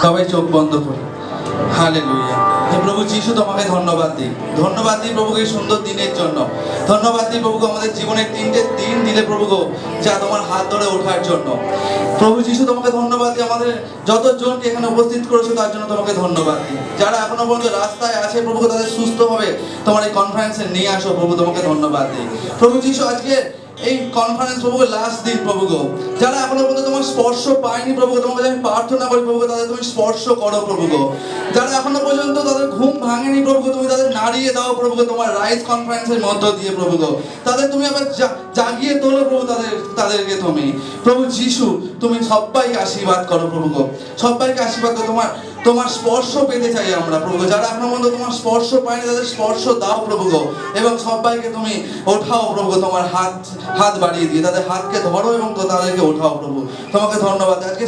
সবাই চোখ বন্ধ করে হালেলুয়া। প্রভু যিশু তোমাকে ধন্যবাদ দিই, ধন্যবাদ দিই প্রভুকে এই সুন্দর দিনের জন্য, ধন্যবাদ দিই প্রভুকে আমাদের জীবনের 3টে দিন দিলে প্রভু গো, যা তোমার হাত ধরে ওঠার জন্য। প্রভু যিশু তোমাকে ধন্যবাদ দিই, আমাদের যতজনকে এখানে উপস্থিত করেছো তার জন্য তোমাকে ধন্যবাদ দিই। যারা এখনো পর্যন্ত রাস্তায় আছে প্রভু তাদের সুস্থভাবে তোমার এই কনফারেন্সে নিয়ে আসো প্রভু, তোমাকে ধন্যবাদ দিই। প্রভু যিশু আজকে এই কনফারেন্স প্রভুকে লাস্ট দিন প্রভু গো, যারা এখনো পর্যন্ত তোমার স্পর্শ পায়নি প্রভু, তোমাকে আমি প্রার্থনা করি প্রভু তাদের তুমি স্পর্শ করো প্রভু গো। যারা এখনো পর্যন্ত তাদের ঘুম ভাঙেনি প্রভু, তুমি তাদের নাড়িয়ে দাও প্রভু তোমার রাইজ কনফারেন্সের মধ্য দিয়ে প্রভু গো, তাদের তুমি আবার জাগিয়ে তোলো প্রভু, তাদেরকে তুমি প্রভু যিশু তুমি সবাইকে আশীর্বাদ করো প্রভু গো, সবাইকে আশীর্বাদ করো। তোমার স্পর্শ পেতে চাই আমরা প্রভু, যারা এখনো পর্যন্ত তোমার স্পর্শ পায়নি তাদের স্পর্শ দাও প্রভু গো, এবং সবাইকে তুমি ওঠাও প্রভু, তোমার হাত বাড়িয়ে দিয়ে তাদের হাতকে ধরো এবং তো তাদেরকে ওঠাও প্রভু। তোমাকে ধন্যবাদ। আজকে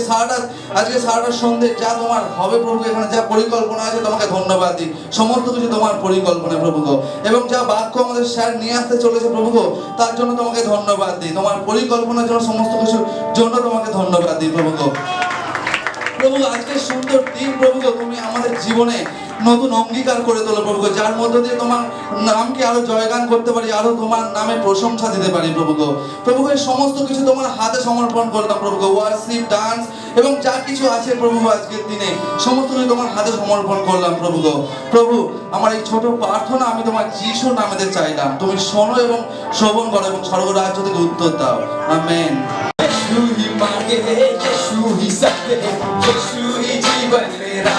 সারাটা সন্ধ্যে যা তোমার হবে প্রভু, এখানে যা পরিকল্পনা আছে তোমাকে ধন্যবাদ দিই, সমস্ত কিছু তোমার পরিকল্পনা প্রভু গো, এবং যা বাক্য আমাদের স্যার নিয়ে আসতে চলেছে প্রভু গো, তার জন্য তোমাকে ধন্যবাদ দিই, তোমার পরিকল্পনার জন্য সমস্ত কিছুর জন্য তোমাকে ধন্যবাদ দিই প্রভু গো। প্রভু আজকে সুন্দর দিন প্রভু গো, তুমি আমাদের জীবনে নতুন অঙ্গীকার করে তোলো প্রভু গো, যার মধ্য দিয়ে তোমার নামকে আরো জয়গান করতে পারি, আরো তোমার নামে প্রশংসা দিতে পারি প্রভু গো। প্রভু এই সমস্ত কিছু তোমার হাতে সমর্পণ করলাম প্রভু গো, ওয়ার্শিপ, ডান্স এবং যা কিছু আছে প্রভু আজকের দিনে সমস্ত কিছু তোমার হাতে সমর্পণ করলাম প্রভু গো। প্রভু আমার এই ছোট প্রার্থনা আমি তোমার যিশু নামেতে চাইলাম, তুমি শোনো এবং শ্রবণ করো এবং স্বর্গরাজ্য থেকে উত্তর দাও, আমেন। यीशु ही मांगे है, यीशु ही सत्य है, यीशु ही जीवन मेरा।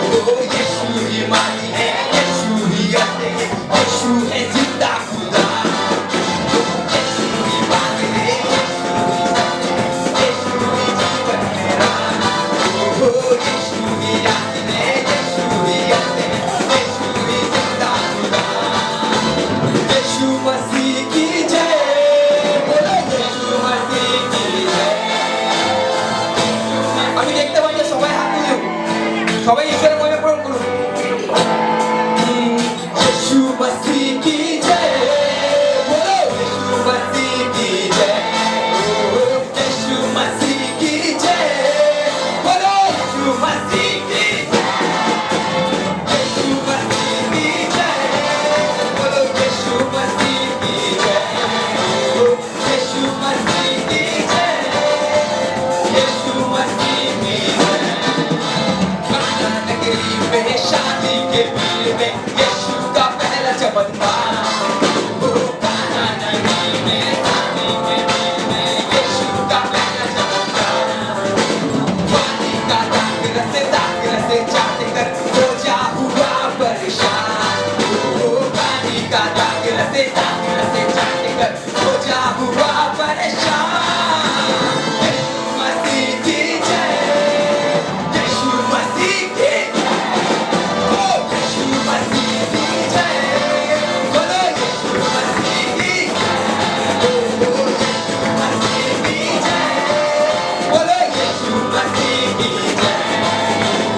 ओ यीशु ही मांगे है, यीशु ही सत्य है, यीशु है जिंदा खुदा। यीशु ही मांगे है, यीशु ही सत्य है, यीशु ही जीवन मेरा। ओ यीशु ही याद है, यीशु ही सत्य है, यीशु ही जिंदा खुदा। यीशु मसीह की जय, बोलो यीशु मसीह की जय। আমি দেখতে পাই যে সবাই হাত তুলুন, সবাই ঈশ্বরের মহিমা পূরণ করুন। यीशु मसीह की जय, बोलो यीशु मसीह की जय। ओ यीशु मसीह की जय, बोलो यीशु मसीह की जय। यीशु मसीह की जय, बोलो यीशु मसीह की जय। ओ यीशु मसीह की जय, यीशु मसीह की जय। काना नगरी में शादी के भीड़ में यीशु का पहला चमत्कार। ओ काना नगरी में शादी के भीड़ में यीशु का पहला चमत्कार। पानी का दाग रसे चाहते कर रोजा हुआ परेशान। ओ पानी का दाग रसे चाहते कर रोजा हुआ परेशान। यीशु मसीह की जय, यीशु मसीह की ओ यीशु मसीह की जय, बोलो यीशु मसीह की ओ यीशु मसीह की जय, बोलो यीशु मसीह की जय।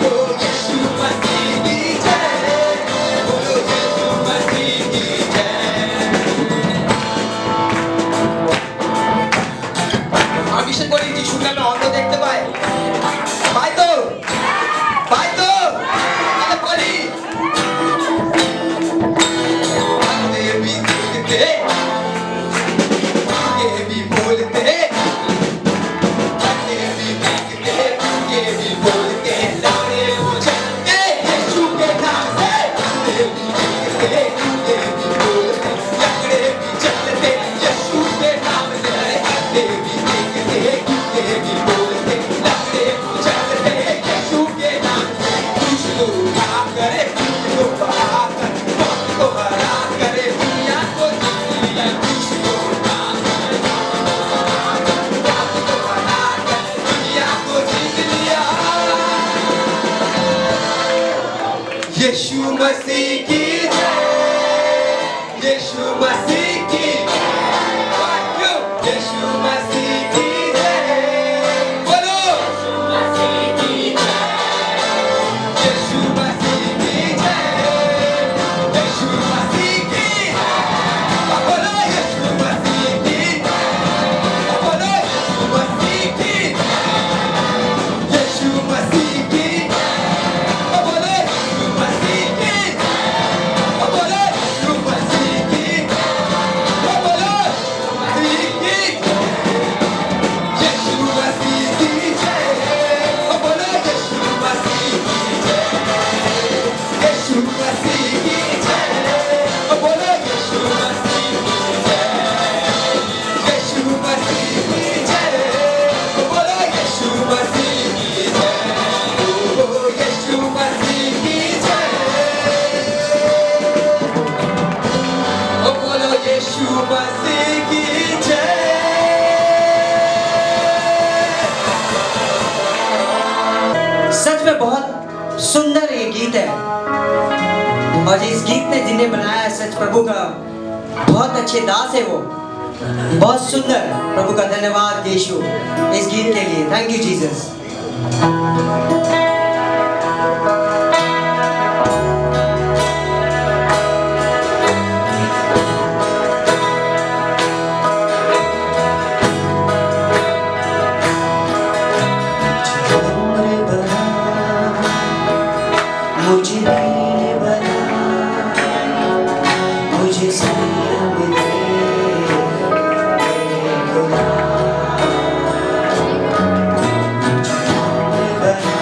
ओ यीशु मसीह की जय, बोलो यीशु मसीह की जय। আমি বিশ্বাস করি যিশুকে আমরা অন্ধ দেখতে পাই, পাই তো তাহলে বলি अंधे भी देखते, ये भी बोलते, अंधे भी देखते, ये भी बोलते, लंगड़े भी चलते यीशु के नाम से। अंधे भी देखते, ये भी बोलते, लंगड़े भी चलते यीशु के नाम से। अरे अंधे भी देखते, ये भी बोलते, लंगड़े भी चलते यीशु के नाम से। कुछ तो उठा करे, कुछ तो बढ़ा कर, मौत को हरा करे, दुनिया को जीत लिया। कुछ तो उठा करे, मौत को हरा कर, दुनिया को जीत लिया। यीशु मसीह की जय, यीशु मसीह की जय, यीशु मसीह की जय, बोलो यीशु मसीह की जय, यीशु मसीह की जय, यीशु मसीह की जय, बोलो यीशु मसीह की जय, बोलो यीशु मसीह की जय, यीशु मसीह की सच में बहुत सुंदर ये गीत है और इस गीत ने जिन्हें बनाया है सच प्रभु का बहुत अच्छे दास है वो, बहुत सुंदर। प्रभु का धन्यवाद यीशु इस गीत के लिए। Thank you Jesus. मुझे बना, मुझे संयम दे खुदा। मुझे बना,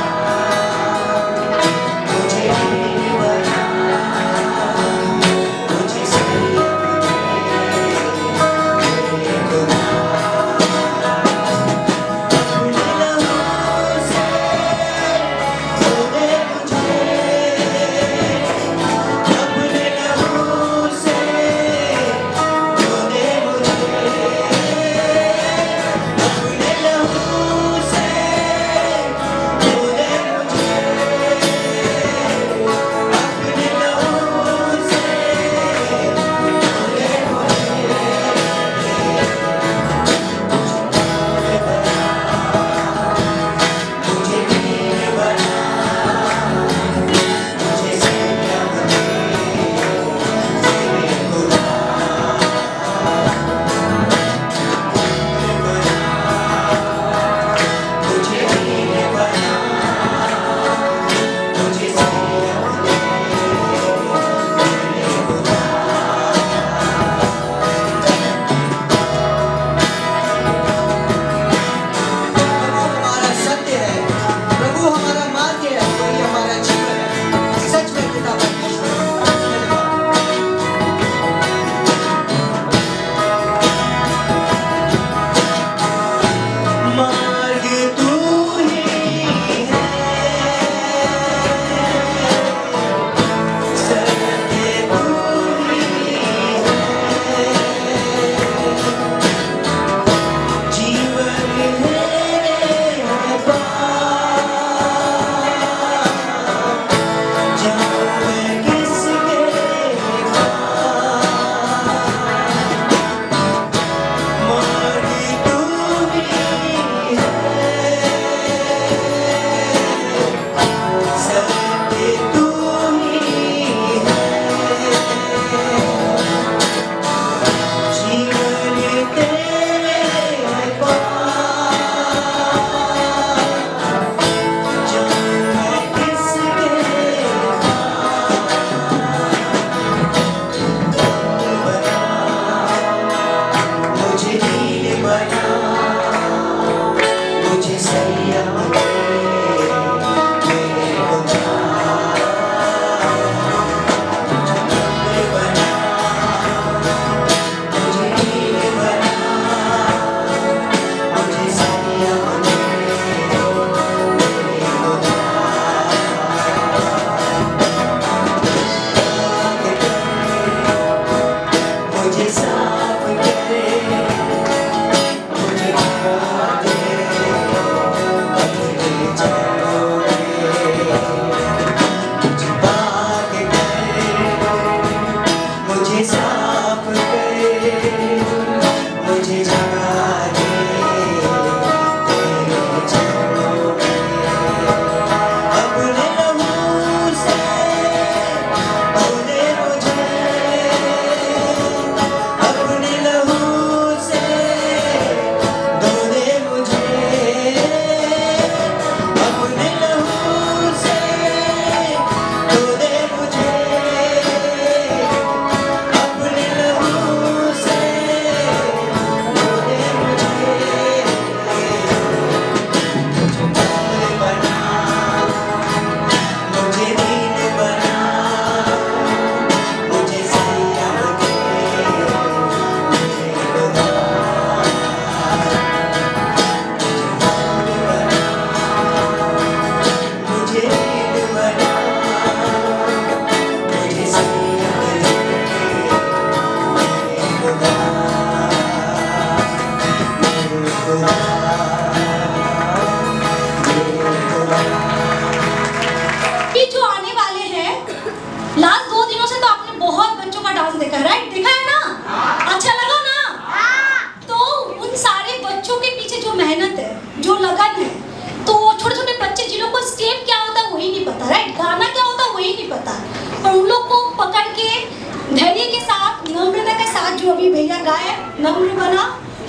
नम्र बना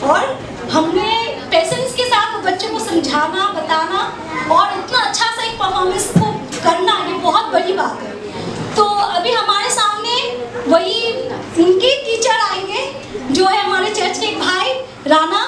और हमने पेशेंस के साथ बच्चों को समझाना बताना और इतना अच्छा सा एक परफॉर्मेंस को करना, ये बहुत बड़ी बात है। तो अभी हमारे सामने वही इनके टीचर आएंगे जो है हमारे चर्च के एक भाई राणा।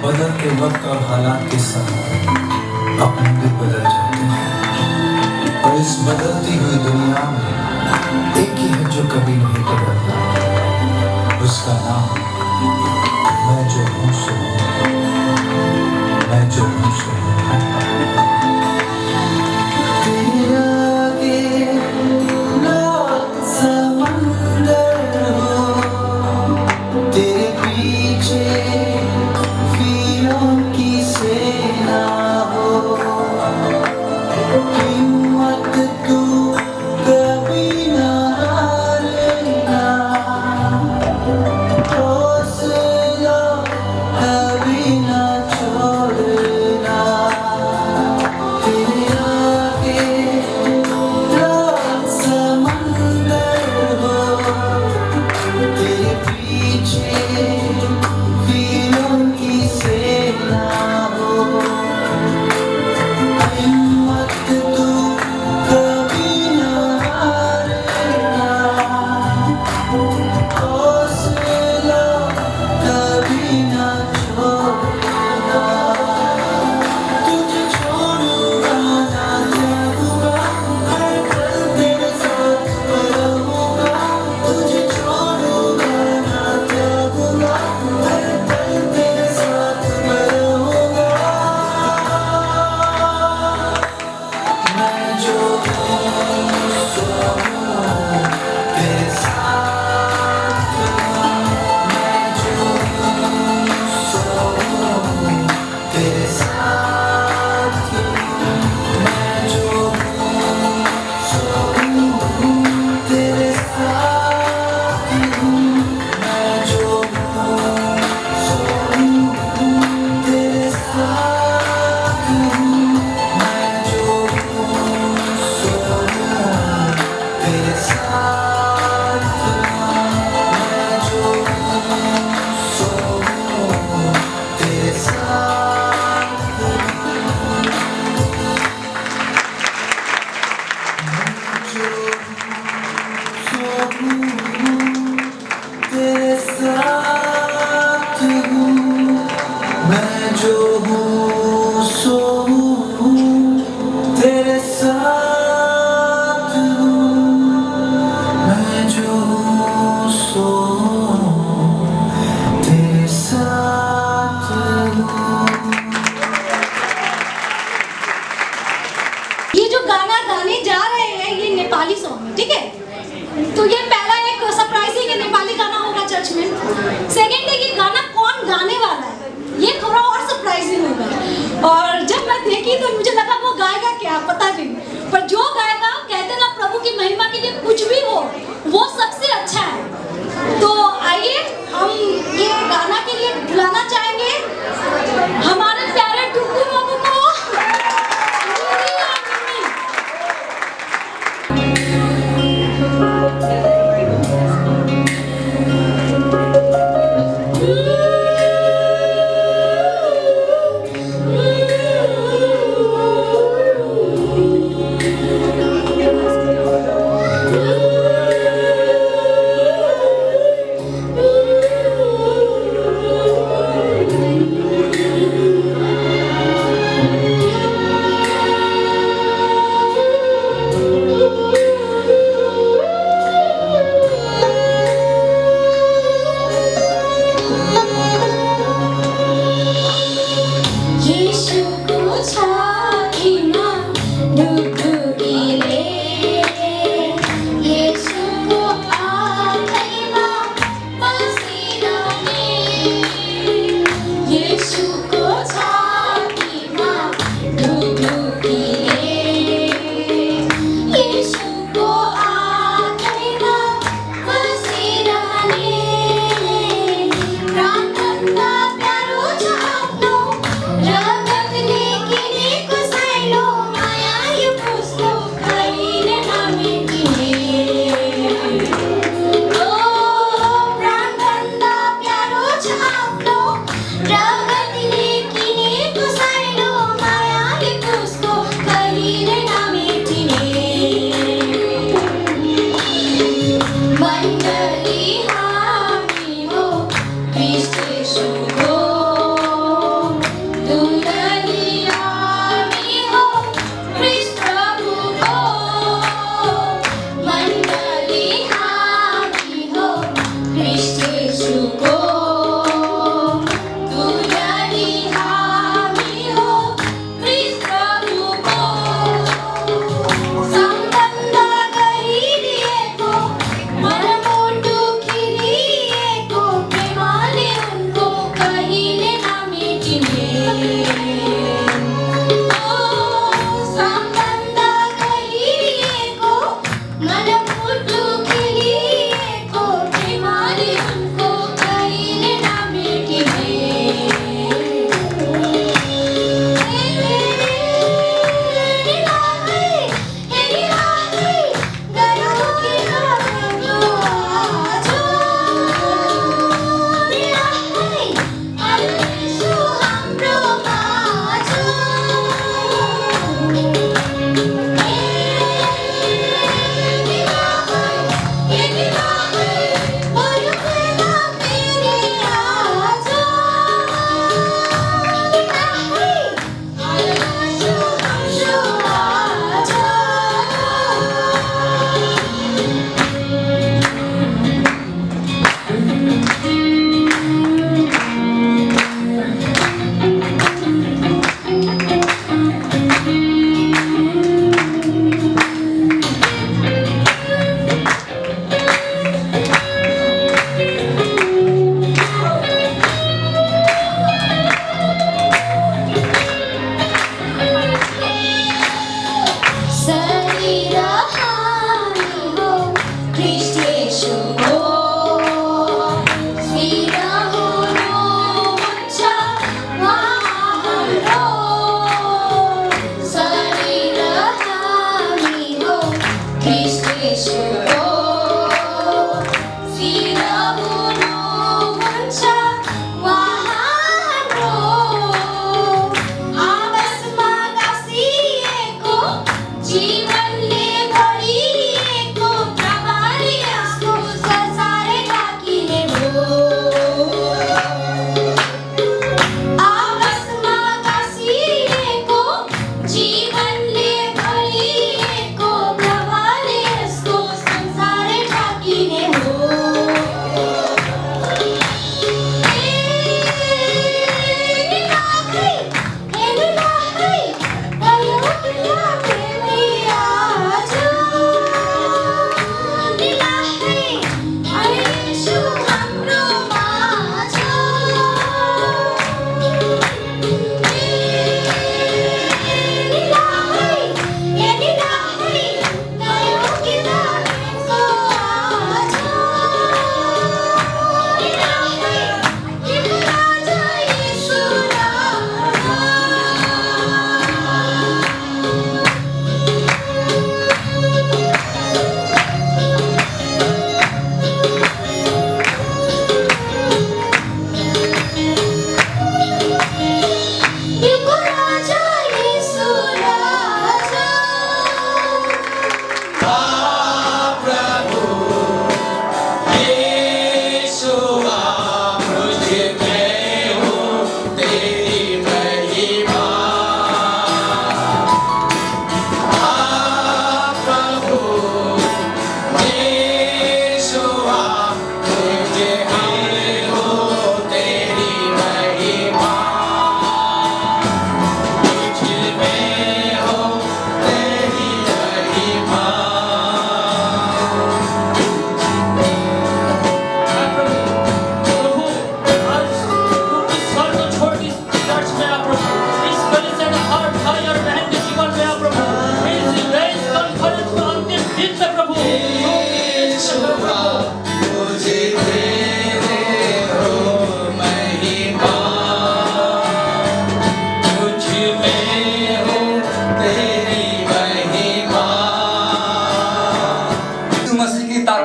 बदलते वक्त और हालात के साथ अपने भी बदल जाते हैं, और इस बदलती हुई दुनिया में एक ही है जो कभी नहीं बदलता, उसका नाम मैं जो हूँ सो हूँ, मैं जो हूँ सो हूँ। हो तेरे साथ हूँ, मैं जो हूँ सो हूँ, तेरे साथ हूँ, मैं जो हूँ सो हूँ, तेरे साथ हूँ। ये जो गाना गाने जा रहे हैं ये नेपाली सॉन्ग है, ठीक है। तो ये पहला एक सरप्राइजिंग है नेपाली गाना होगा चर्च में। सेकंड है ये गाना कौन गाने वाला है, ये थोड़ा और सरप्राइजिंग होगा। और जब मैं देखी तो मुझे लगा वो गाएगा क्या पता नहीं, पर जो गाएगा कहते ना प्रभु की महिमा के लिए कुछ भी हो वो सबसे अच्छा है। तो आइए हम ये गाना के लिए बुलाना चाहेंगे हमारे प्यारे टुकू बाबू को।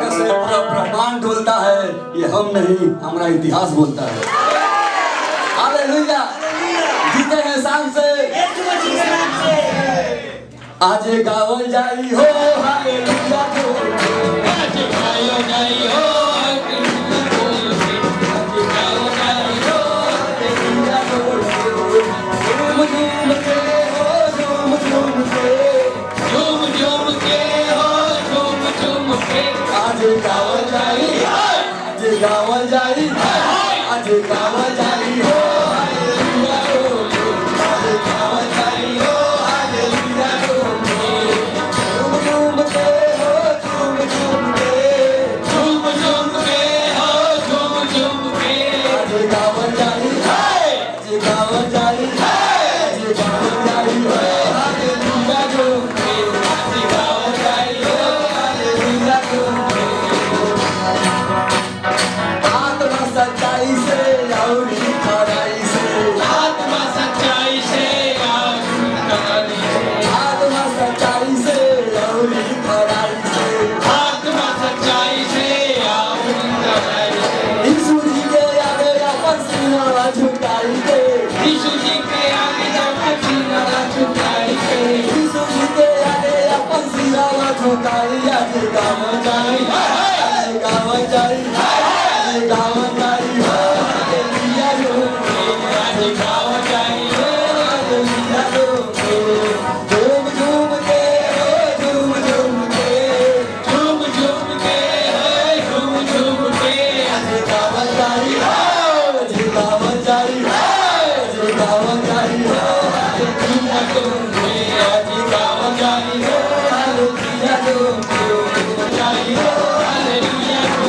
गाने से पूरा ब्रह्मांड डोलता है, ये हम नहीं हमारा इतिहास बोलता है। हालेलुया, जीते हैं शान से, आज गावल जाई हो हालेलुया को, आज गावल जाई हो हालेलुया को, आज गावल जाई हो हालेलुया को। झूम झूम के हो झूम झूम के, झूम झूम के हो झूम झूम के, आज गावल जाई, आज गावल जाई, आज गावल जाई हो हालेलुया को, आज गावल जाई हो हालेलुया को। झूम झूम के हो झूम झूम के, झूम झूम के हो झूम झूम के, आज गावल जाई, आज गावल जाई, आज गावल जाई हो हालेलुया को, आज गावल जाई हो हालेलुया को। आत्मा सच्चाई से और खराई से, आत्मा सच्चाई से और खराई से, आत्मा सच्चाई से और खराई से, आत्मा सच्चाई से और खराई से। यीशु जी के आगे अपन सीना झुकाई के, यीशु जी के आगे अपन सीना झुकाई के, यीशु जी के आगे अपन सीना झुकाई। आज गावल जाई, आज गावल जाई, आज गावल जाई हो हालेलुया को, आज गावल जाई हो हालेलुया को। झूम झूम के हो झूम झूम के, झूम झूम के हो झूम झूम के, आज गावल जाई, आज गावल जाई, आज गावल जाई हो हालेलुया को, आज गावल जाई हो हालेलुया को, जाई हो हालेलुया को।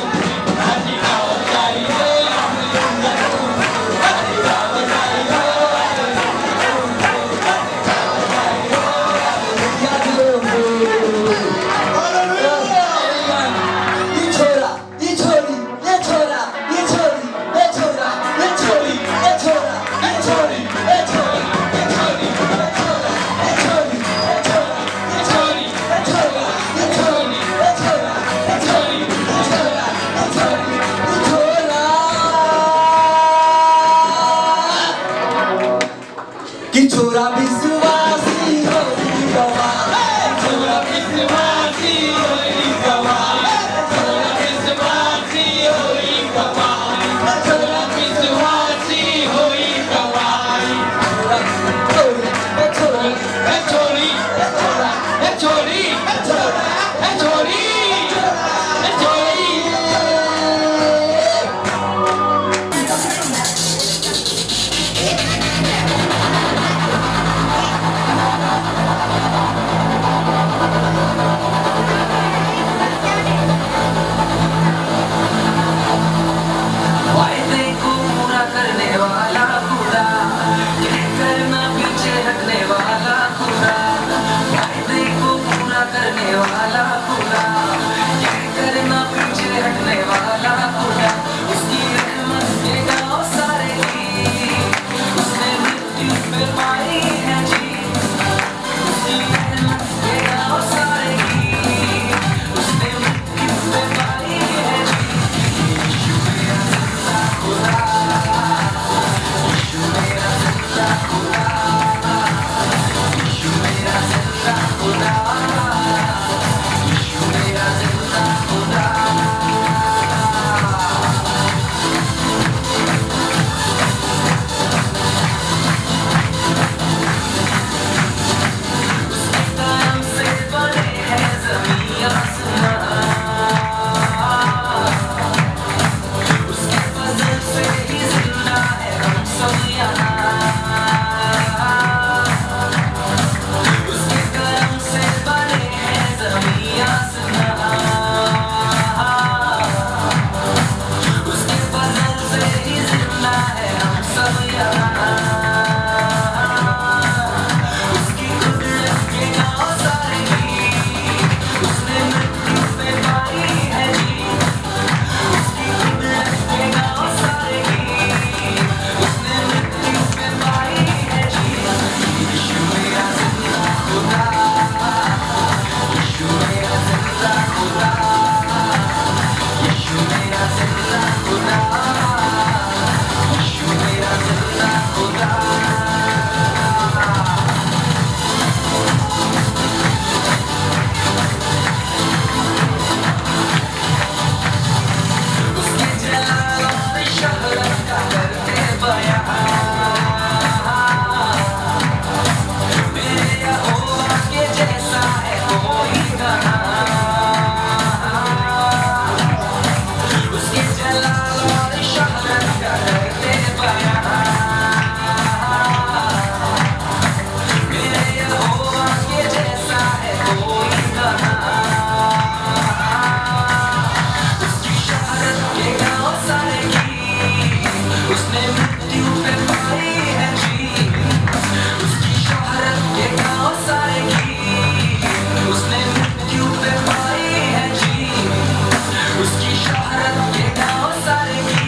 शोहरत के गाँव सारे की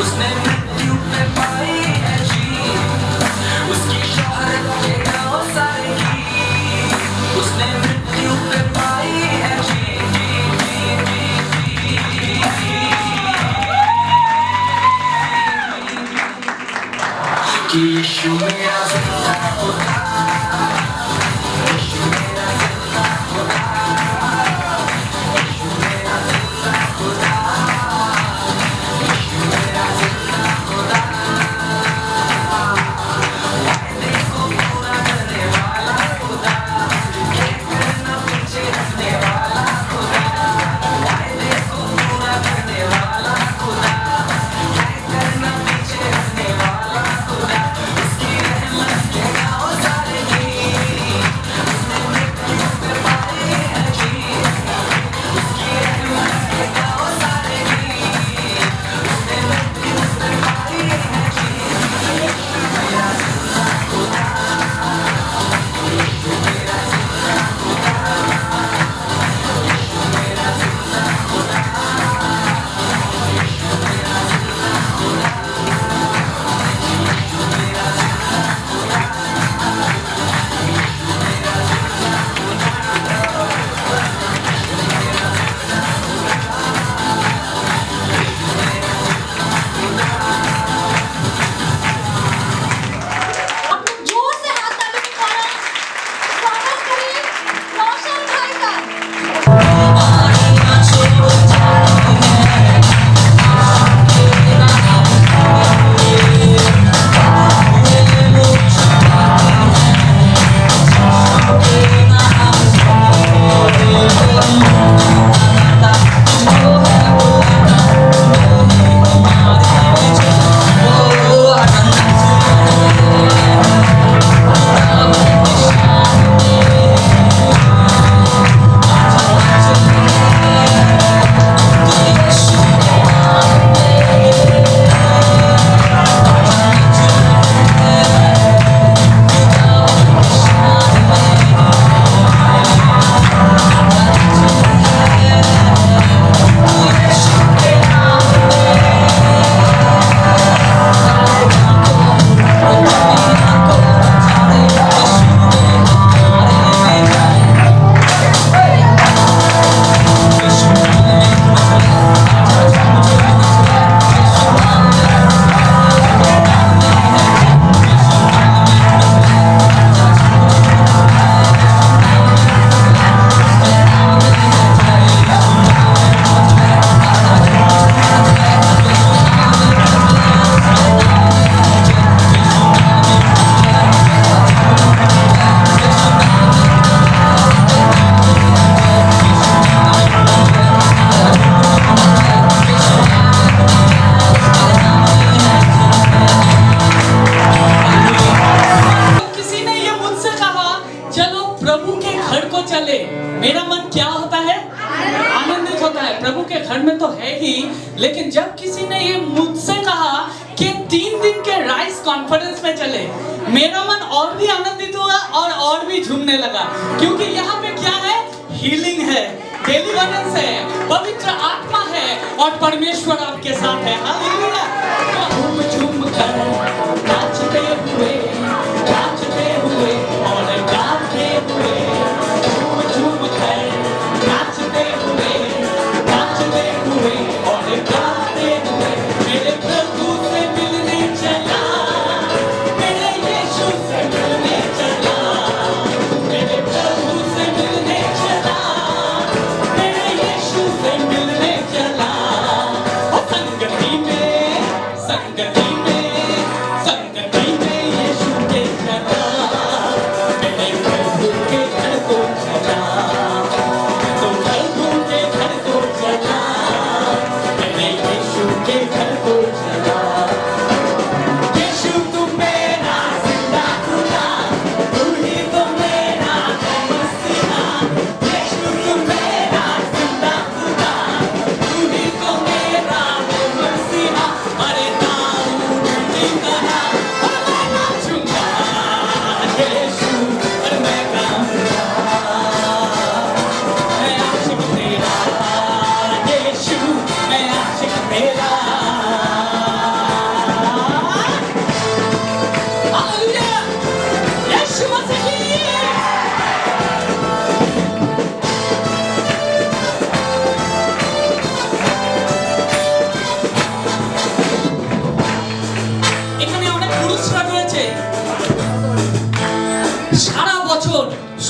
उसने मृत्यु पे पाई है जीत। उसकी शोहरत के गाँव सारे की उसने मृत्यु पे पाई है जीत। कि यीशु मेरा जिंदा खुदा, यीशु मेरा जिंदा खुदा, यीशु मेरा जिंदा खुदा, यीशु मेरा जिंदा खुदा, वायदे को पूरा करने वाला खुदा, कहकर न पीछे हटने वाला खुदा, वायदे को पूरा करने वाला खुदा, कहकर न पीछे हटने वाला खुदा। उसकी रहमत के गाँव सारे की उसने मृत्यु पे पाई है जीत। उसकी रहमत के गाँव सारे की उसने मृत्यु पे पाई है जीत। यीशु मेरा जिंदा खुदा, यीशु मेरा जिंदा खुदा, यीशु मेरा जिंदा खुदा, यीशु मेरा जिंदा खुदा, यीशु मेरा जिंदा खुदा, यीशु मेरा जिंदा आप लोग जोर से हाथ ताली के द्वारा स्वागत करिए रोशन भाई का। किसी ने ये मुझसे कहा चलो प्रभु के घर को चले, मेरा मन क्या होता है? आनंदित होता है। प्रभु के घर में तो है ही, लेकिन जब किसी ने ये मुझसे कहा कि 3 दिन के राइस कॉन्फ्रेंस में चले, मेरा मन और भी आनंदित हुआ और भी झूमने लगा, क्योंकि यहाँ पे क्या है? हीलिंग है, डिलीवरेंस है, पवित्र आत्मा है और परमेश्वर आपके साथ है। हालेलुया। झूम झूम कर नाचते हुए और गाते हुए, झूम झूम कर नाचते हुए और गाते हुए, मेरे प्रभु से मिलने चला, मेरे यीशु से मिलने चला, मेरे प्रभु से मिलने चला, मेरे यीशु से मिलने चला। और संगति में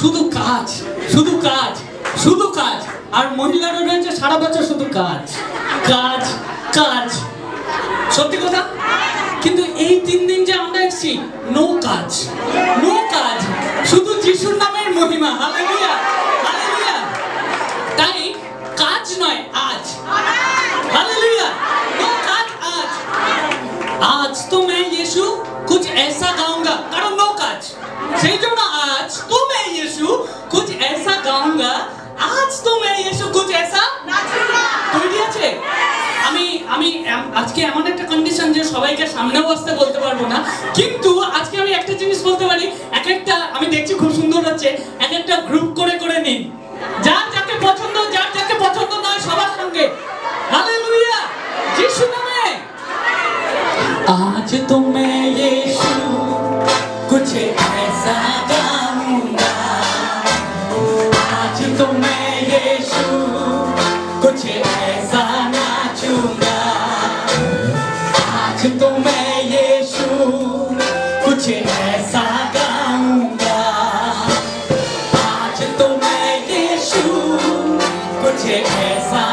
শুধু কাজ, শুধু কাজ, শুধু কাজ। আর মহিলারা রয়েছে সারা বছর শুধু কাজ, কাজ, কাজ। সত্যি কথা। কিন্তু এই 3 দিন যে আমরা এসেছি, নো কাজ, নো কাজ, শুধু যিশুর নামের মহিমা। Hallelujah, hallelujah. তাই কাজ নয়, আজ। हालेलुया। नो काज आज। आज तो मैं यीशु कुछ ऐसा गाऊंगा, कारण नो काज। সেই জন্য आज तो मैं यीशु कुछ ऐसा गाऊंगा, आज तो मैं यीशु कुछ ऐसा নাচুঙ্গা। তৈরি আছে? আমি আজকে এমন একটা কন্ডিশন যে সবাইকে সামনে বসতে বলতে পারবো না, কিন্তু আজকে আমি একটা জিনিস বলতে পারি, এক একটা আমি দেখছি খুব সুন্দর হচ্ছে, এক একটা গ্রুপ করে করে নিন, যার যাকে পছন্দ, যার যাকে পছন্দ নয় সবার সঙ্গে। हालेलुया, यीशु नामे। आज तो मैं यीशु कुछ ऐसा गाऊंगा, आज तो मैं यीशु कुछ ऐसा नाचूंगा, आज तो मैं यीशु कुछ ऐसा गाऊंगा, आज तो मैं यीशु कुछ ऐसा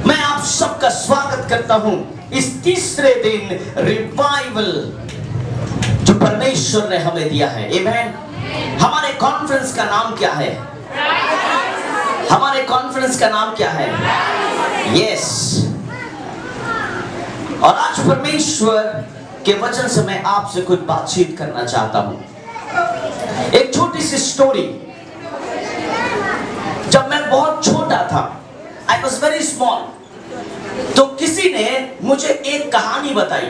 मैं आप सबका स्वागत करता हूं इस तीसरे दिन रिवाइवल जो परमेश्वर ने हमें दिया है। आमेन। हमारे कॉन्फ्रेंस का नाम क्या है? हमारे कॉन्फ्रेंस का नाम क्या है? यस। और आज परमेश्वर के वचन से मैं आपसे कुछ बातचीत करना चाहता हूं। एक छोटी सी स्टोरी। जब मैं बहुत छोटा था, I was very small, तो किसी ने मुझे एक कहानी बताई,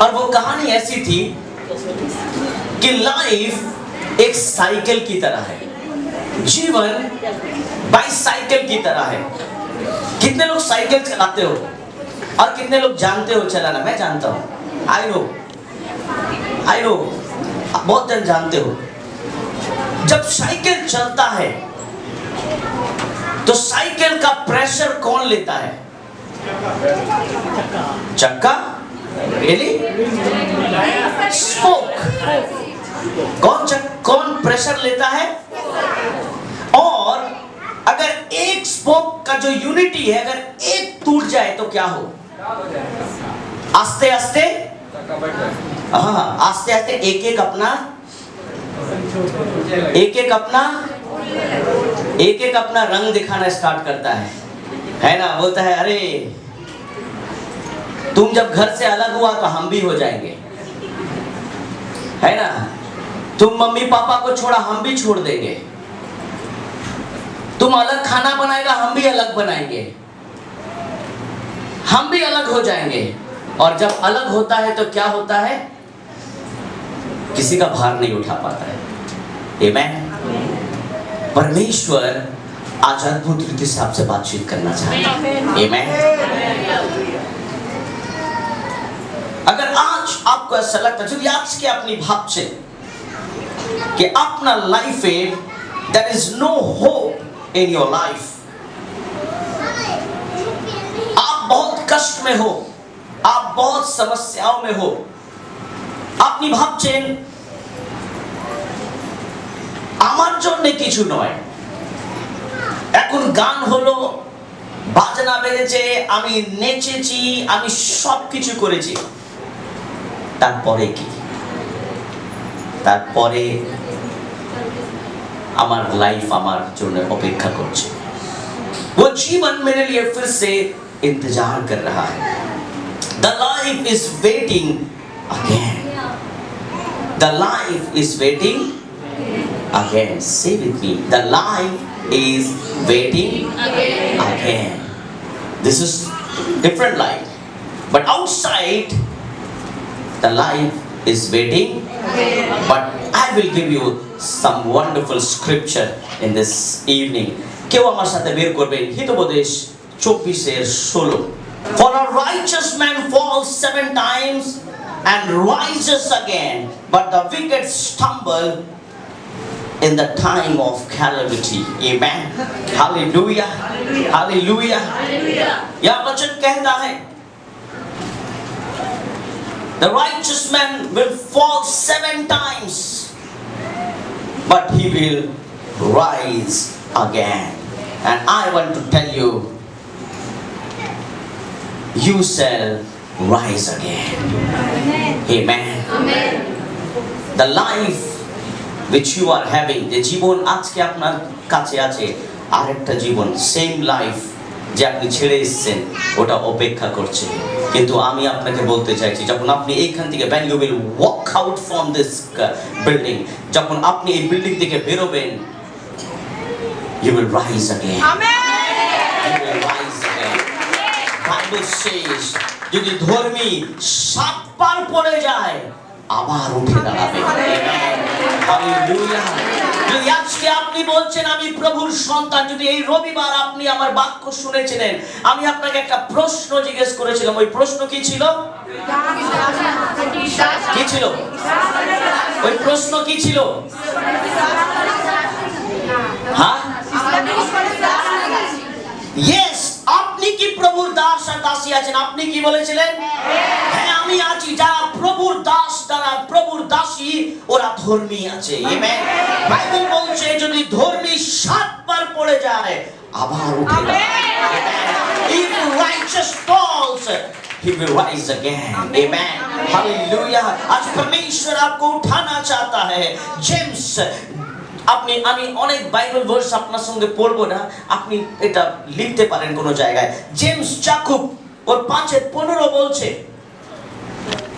और वो कहानी ऐसी थी कि लाइफ एक साइकिल की तरह है, जीवन बाइसाइकिल की तरह है। कितने लोग साइकिल चलाते हो और कितने लोग जानते हो चलाना? मैं जानता हूं, आई नो, बहुत जन जानते हो। जब साइकिल चलता है तो साइकिल का प्रेशर कौन लेता है? चक्का? really? स्पोक। कौन प्रेशर लेता है? और अगर एक स्पोक का जो यूनिटी है, अगर एक टूट जाए तो क्या हो? आस्ते आस्ते, हाँ, आस्ते आस्ते एक एक अपना रंग दिखाना स्टार्ट करता है ना? बोलता है अरे तुम जब घर से अलग हुआ तो हम भी हो जाएंगे, है ना? तुम मम्मी पापा को छोड़ा, हम भी छोड़ देंगे। तुम अलग खाना बनाएगा, हम भी अलग बनाएंगे, हम भी अलग हो जाएंगे। और जब अलग होता है तो क्या होता है? किसी का भार नहीं उठा पाता है। आमेन। परमेश्वर आज अद्भुत रीति से आपसे बातचीत करना चाहते हैं। आमेन। अगर आज आपको ऐसा लगता है, यदि आज के अपनी भावचे कि अपना लाइफ में there is no hope in your life, आप बहुत कष्ट में हो, आप बहुत समस्याओं में हो, আপনি ভাবছেন আমার জন্য কিছু নয়, এখন গান হলো, বাজনা বেজেছে, আমি নেচেছি, আমি সবকিছু করেছি, তারপরে কি? তারপরে আমার লাইফ আমার জন্য অপেক্ষা করছে। वो जीवन मेरे लिए फिर से इंतजार कर रहा है। The life is waiting again. The life is waiting again. Say with me. The life is waiting again. This is different life, but outside the life is waiting. But I will give you some wonderful scripture in this evening. কেউ আমার সাথে বের করবেন Hitopadesha 24:16। For a righteous man falls 7 times and rises again, but the wicked stumble in the time of calamity. Amen. Hallelujah. Hallelujah. यह वचन कहता है the righteous man will fall 7 times, but he will rise again. And I want to tell you, you shall rise again. Amen. Amen. The life which you are having, the জীবন আজকে আপনার কাছে আছে, আরেকটা জীবন, same life যে আপনি ছেড়ে এসেছেন, ওটা অপেক্ষা করছে। কিন্তু আমি আপনাকে বলতে চাইছি, যখন আপনি এইখান থেকে when you will walk out from this building, যখন আপনি এই বিল্ডিং থেকে বেরোবেন, you will rise again. Amen. You will rise again. Bible says, যদি ধর্মী 7 বার পড়ে যায় আবার উঠে দাঁড়াবে। হালেলুয়া। যদি আজকে আপনি বলছেন আমি প্রভুর সন্তান, যদি এই রবিবার আপনি আমার বাক্য শুনেছিলেন, আমি আপনাকে একটা প্রশ্ন জিজ্ঞেস করেছিলাম, ওই প্রশ্ন কি ছিল? কি ছিল? ওই প্রশ্ন কি ছিল? হ্যাঁ? Yes, আপনি কি প্রভুর দাস আর দাসী আছেন? আপনি কি বলেছিলেন? হ্যাঁ, আমি আছি। যারা প্রভুর দাস, যারা প্রভুর দাসী, ওরা ধর্মী আছে। আমেন। বাইবেল বলছে যদি ধর্মী 7 বার পড়ে যায় আবার উঠে দাঁড়ায়। If righteous falls, he will rise again. Amen. Hallelujah. आज परमेश्वर आपको उठाना चाहता है। जेम्स, আপনি আমি অনেক বাইবেল ভার্স আপনার সঙ্গে পড়বো না, আপনি এটা লিখতে পারেন কোন জায়গায়। জেমস জাকুব ওর 5:15 বলছে,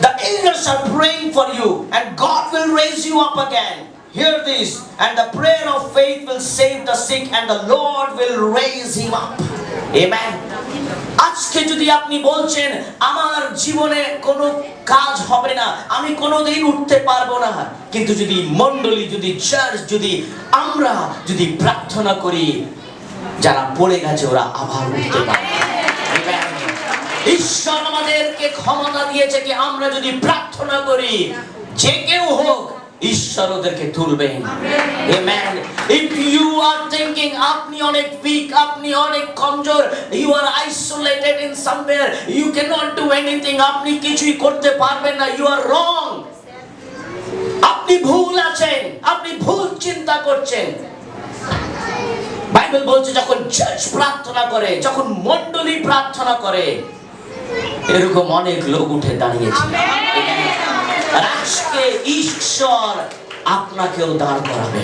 The angels are praying for you and God will raise you up again. Hear this, and the prayer of faith will save the sick and the Lord will raise him up. Amen. আজকে যদি আপনি বলছেন আমার জীবনে কোনো কাজ হবে না, আমি কোনোদিন উঠতে পারবো না, কিন্তু যদি মণ্ডলী, যদি চার্চ, যদি আমরা যদি প্রার্থনা করি, যারা পড়ে গেছে ওরা আবার উঠতে পারে। ঈশ্বর আমাদেরকে ক্ষমতা দিয়েছে কি আমরা যদি প্রার্থনা করি, যে কেউ হোক ঈশ্বর ওদেরকে তুলবেন। Amen. If you are thinking আপনি অনেক weak, আপনি অনেক কমজোর, you are isolated in somewhere, you cannot do anything, আপনি কিছুই করতে পারবেন না, you are wrong. আপনি ভুল আছেন, আপনি ভুল চিন্তা করছেন। বাইবেল বলছে যখন চার্চ প্রার্থনা করে, যখন মণ্ডলী প্রার্থনা করে, এরকম অনেক লোক উঠে দাঁড়িয়েছে। আর আজকে ঈশ্বর আপনাকেও দাঁড় করাবে।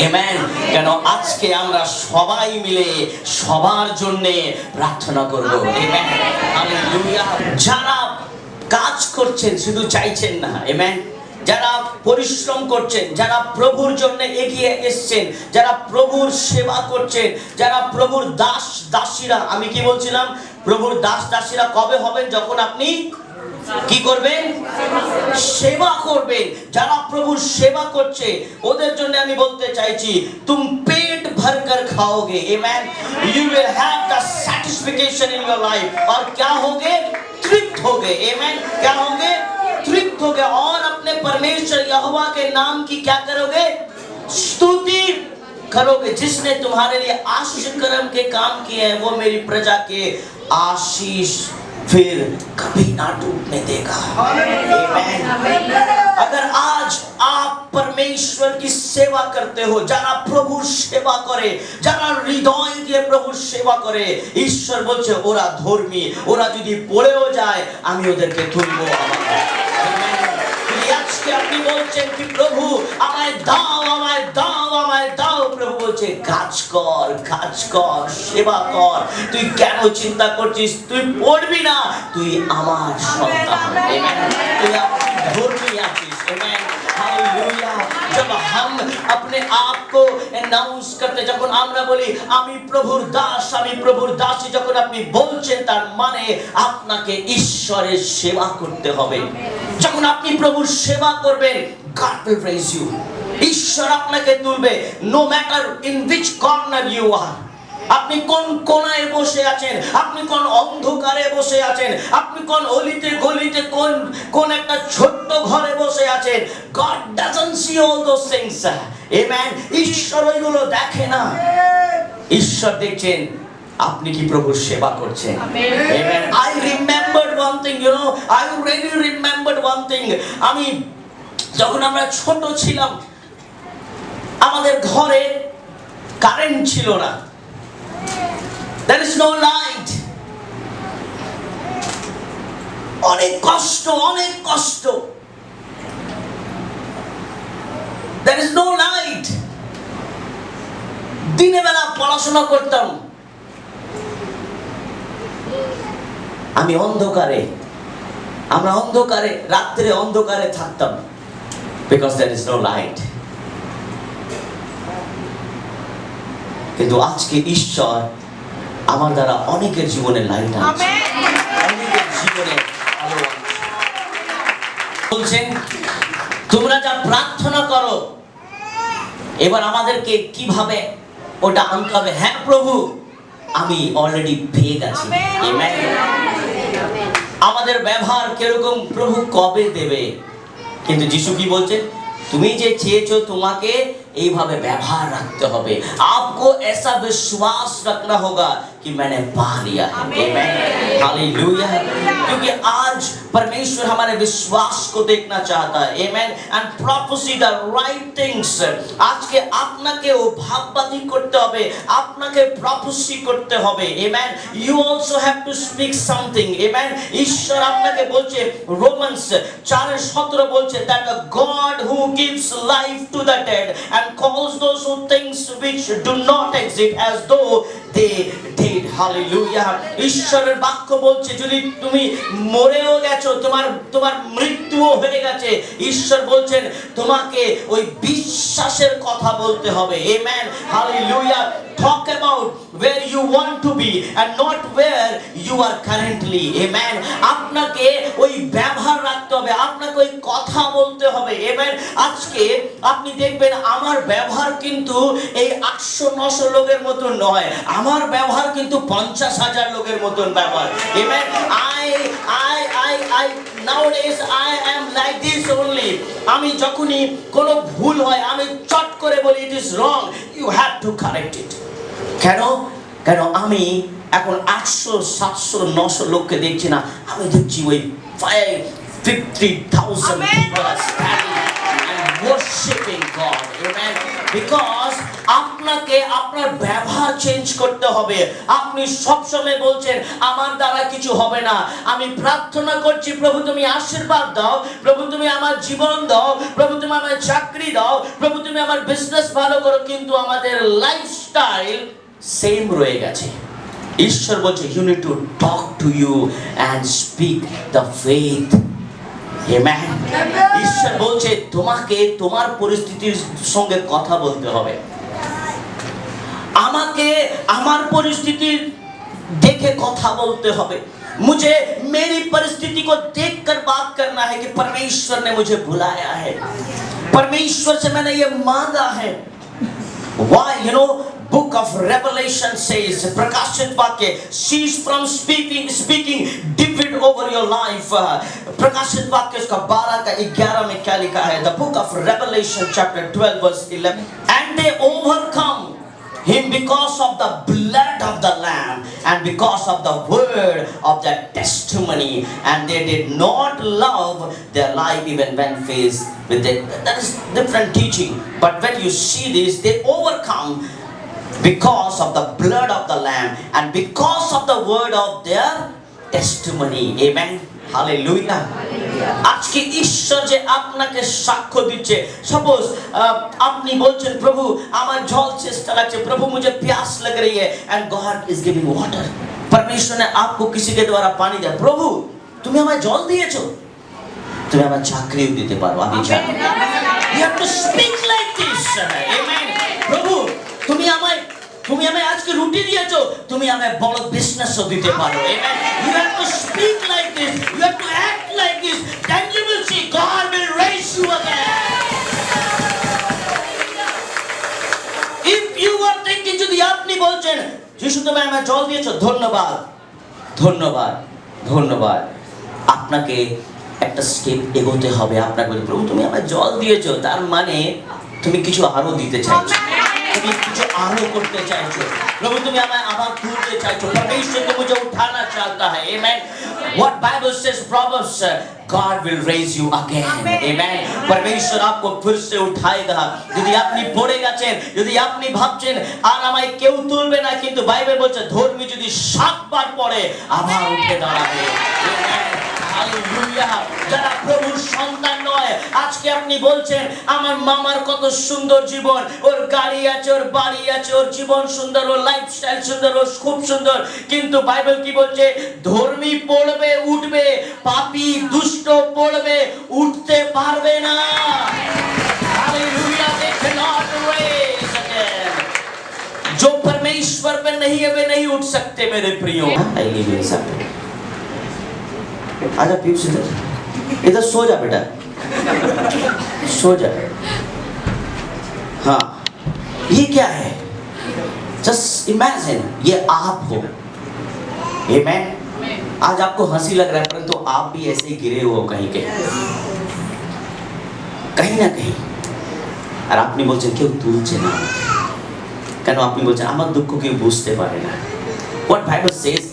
আমেন। কেন আজকে আমরা সবাই মিলে সবার জন্য প্রার্থনা করব। আমেন। হালেলুয়া। যারা কাজ করছেন শুধু চাইছেন না, আমেন, যারা পরিশ্রম করছেন, যারা প্রভুর জন্য এগিয়ে এসেছেন, যারা প্রভুর সেবা করছেন, যারা প্রভুর দাস দাসীরা, আমি কি বলছিলাম, প্রভুর দাস দাসীরা কবে হবেন? যখন আপনি কি করবেন? সেবা করবেন। যারা প্রভুর সেবা করছে ওদের জন্য আমি বলতে চাইছি, तुम पेट भर कर खाओगे, amen, you will have the satisfaction in your life, और क्या होगे? तृप्त होगे, amen, क्या होगे? तृप्त होगे, और अपने परमेश्वर यहोवा के नाम की क्या करोगे? स्तुति करोगे। जिसने तुम्हारे लिए आशीष कर्म के काम किए हैं वो मेरी प्रजा के आशीष फिर कभी ना टूटने देगा। आमीन। अगर आज आप परमेश्वर की सेवा करते हो, যারা প্রভুর সেবা করে, যারা হৃদয় দিয়ে প্রভুর সেবা করে, ঈশ্বর বলছে ওরা ধর্মী, ওরা যদি পড়েও যায় আমি ওদেরকে তুলবো আমাকে। আজকে আপনি বলছেন কি প্রভু আমায় দাও, আমায় দাও, আমায় দাও, প্রভু বলছে কাজ কর, কাজ কর, সেবা কর। তুই কেন চিন্তা করছিস? তুই পড়বি না, তুই আমার সন্তান। আমেন। তুই ধর্মী আছিস। আমেন। हालेलुया। जब हम अपने आप को अनाउंस करते, যখন আমরা বলি আমি প্রভুর দাস, আমি প্রভুর দাসী, যখন আপনি বলছেন তার মানে আপনাকে ঈশ্বরের সেবা করতে হবে। যখন আপনি প্রভুর সেবা করবেন, God will raise you, ঈশ্বর আপনাকে তুলবে, no matter in which corner you are। আপনি কোন কোণায় বসে আছেন, আপনি কোন অন্ধকারে বসে আছেন, আপনি কোন অলিতে গলিতে, কোন একটা ছোট্ট ঘরে বসে আছেন, God doesn't see all those things, amen। ঈশ্বর ওইগুলো দেখে না, ঈশ্বর দেখছেন আপনি কি প্রভুর সেবা করছেন। amen। I remembered one thing, you know, I really remembered one thing। আমি যখন আমরা ছোট ছিলাম আমাদের ঘরে কারেন্ট ছিল না, there is no light, অনেক কষ্ট, অনেক কষ্ট, there is no light। দিনে বেলা পড়াশোনা করতাম, আমি অন্ধকারে, আমরা অন্ধকারে, রাত্রে অন্ধকারে থাকতাম, because there is no light। কিন্তু আজকে ঈশ্বর আমার দ্বারা অনেকের জীবনে লাইট আনছে, অনেকের জীবনে আলো আনছে। বলছেন তোমরা যা প্রার্থনা করো, এবার আমাদেরকে কিভাবে ওটা আনতে হবে? হ্যাঁ প্রভু আমি অলরেডি পেয়ে গেছি। আমেন। আমাদের ব্যবহার কিরকম প্রভু কবে দেবে? কিন্তু যিশু কি বলছেন? তুমি যে চেয়েছো তোমাকে এইভাবে ব্যবহার রাখতে হবে। आपको ऐसा विश्वास रखना होगा कि मैंने पा लिया है। आमीन। हालेलुया। क्योंकि आज परमेश्वर हमारे विश्वास को देखना चाहता है। आमीन। And prophecy the right things. आज के আপনাকে ও ভাববাদী করতে হবে, আপনাকে প্রফেসি করতে হবে। Amen. You also have to speak something. Amen. ঈশ্বর আপনাকে বলছে, রোমান্স 4:17 বলছে that the God who gives life to the dead and calls those who things which do not exist as though they did। Hallelujah. ঈশ্বরের বাক্য বলছে যদি তুমি মরেও গেছো, তোমার মৃত্যুও হয়ে গেছে, ঈশ্বর বলছেন তোমাকে ওই বিশ্বাসের কথা বলতে হবে। Amen. Hallelujah. Talk about where you want to be and not where you are currently। Amen. আপনাকে ওই ব্যবহার রাখতে হবে, আপনাকে ওই কথা বলতে হবে। আমেন। আজকে আপনি দেখবেন আমার ব্যবহার কিন্তু এই 800-900 লোকের মতো নয়, আমার ব্যবহার কিন্তু 50,000 লোকের মতন ব্যবহার। Amen. I nowadays I am like this only. আমি যখনই কোনো ভুল হয় আমি চট করে বলি it is wrong, you have to correct it. কেন আমি এখন 800 700 900 লোককে দেখছি না, আমি দেখছি ওই 50,000 people are standing and worshiping God. Amen. Because আপনাকে আপনার ব্যবহার চেঞ্জ করতে হবে। আপনি সবসময় বলছেন আমার দ্বারা কিছু হবে না, আমি প্রার্থনা করছি প্রভু তুমি আশীর্বাদ দাও, প্রভু তুমি আমার জীবন দাও, প্রভু তুমি আমার চাকরি দাও, প্রভু তুমি আমার বিজনেস ভালো করো, কিন্তু আমাদের লাইফস্টাইল সেম রয়ে গেছে। ঈশ্বর বলছে you need to talk to you and speak the faith. Amen. ঈশ্বর বলছে তোমাকে তোমার পরিস্থিতির সঙ্গে কথা বলতে হবে, আমাকে আমার পরিস্থিতি দেখে কথা বলতে হবে। मुझे मेरी परिस्थिति को देखकर बात करना है कि परमेश्वर ने मुझे बुलाया है, परमेश्वर से मैंने ये मांगा है। Why? You know, book of Revelation says, प्रकाशित वाक्य, cease from speaking defeat over your life. प्रकाशित वाक्य उसका 12 का 11 में क्या लिखा है? The book of Revelation chapter 12 verse 11. And they overcome him because of the blood of the Lamb and because of the word of their testimony, and they did not love their life even when faced with it. That is different teaching, but when you see this, they overcome because of the blood of the Lamb and because of the word of their testimony. Amen. Hallelujah. আজকে ঈশ্বর যে আপনাকে সাক্ষ্য দিচ্ছে, suppose আপনি বলছেন প্রভু আমার জল চেষ্টা লাগছে, प्रभु मुझे प्यास लग रही है, and God is giving water. परमेश्वर ने आपको किसी के द्वारा पानी दिया, प्रभु তুমি আমায় জল দিয়েছো, তুমি আমার চাকরিও দিতে পারো, আমি জানি। You have to speak like this. Amen. প্রভু তুমি আমায় আজকে রুটি দিয়েছো, তুমি আমায় বড় বিজনেসও দিতে পারো। Amen. You have to speak like this, you have to act like this, then you will see God will raise you again. If you are thinking যদি আপনি বলছেন যিশু তুমি আমায় জল দিয়েছো, ধন্যবাদ ধন্যবাদ ধন্যবাদ, আপনাকে একটা স্টেপ এগোতে হবে। আপনাকে বলি প্রভু তুমি আমায় জল দিয়েছো, তার মানে তুমি কিছু আরো দিতে চাইছো, তুমি কিছু आरो करते चाहते हो, प्रभु तुम्हें हमें आभार तुलते चाहते हो, परमेश्वर तो मुझे उठाना चाहता है। Amen. What Bible says, Proverbs, God will raise you again. Amen. परमेश्वर आपको फिर से उठाएगा। यदि आपनी पड़े গেছেন, यदि আপনি ভাবছেন আর আমায় কেউ তুলবে না, কিন্তু বাইবেল বলছে ধর্মী যদি 7 বার পড়ে আবার উঠে দাঁড়াবে। Amen. হালেলুয়া। যারা প্রভুর সন্তান নয়, আজকে আপনি বলছেন আমার মামার কত সুন্দর জীবন, ওর গাড়ি আছে, ওর বাড়ি আছে, ওর জীবন সুন্দর, ওর লাইফস্টাইল সুন্দর, ও খুব সুন্দর, কিন্তু বাইবেল কি বলছে? ধর্মী পড়বে উঠবে, পাপী দুষ্ট পড়বে উঠতে পারবে না। Hallelujah. They cannot raise again. जो परमेश्वर पे नहीं है वे नहीं उठ सकते मेरे प्रियो। आजा पीयूष इधर सो जा बेटा, सो जा। हाँ, ये क्या है? Just imagine, ये आप हो। Amen. आज आपको हंसी लग रहा है, परंतु आप भी ऐसे ही गिरे हो कहीं ना कहीं। আর আপনি বলছেন কেউ তুলছে না, কেন আপনি বলছেন আমার দুঃখ কেউ বুঝতে পারে না। What Bible says,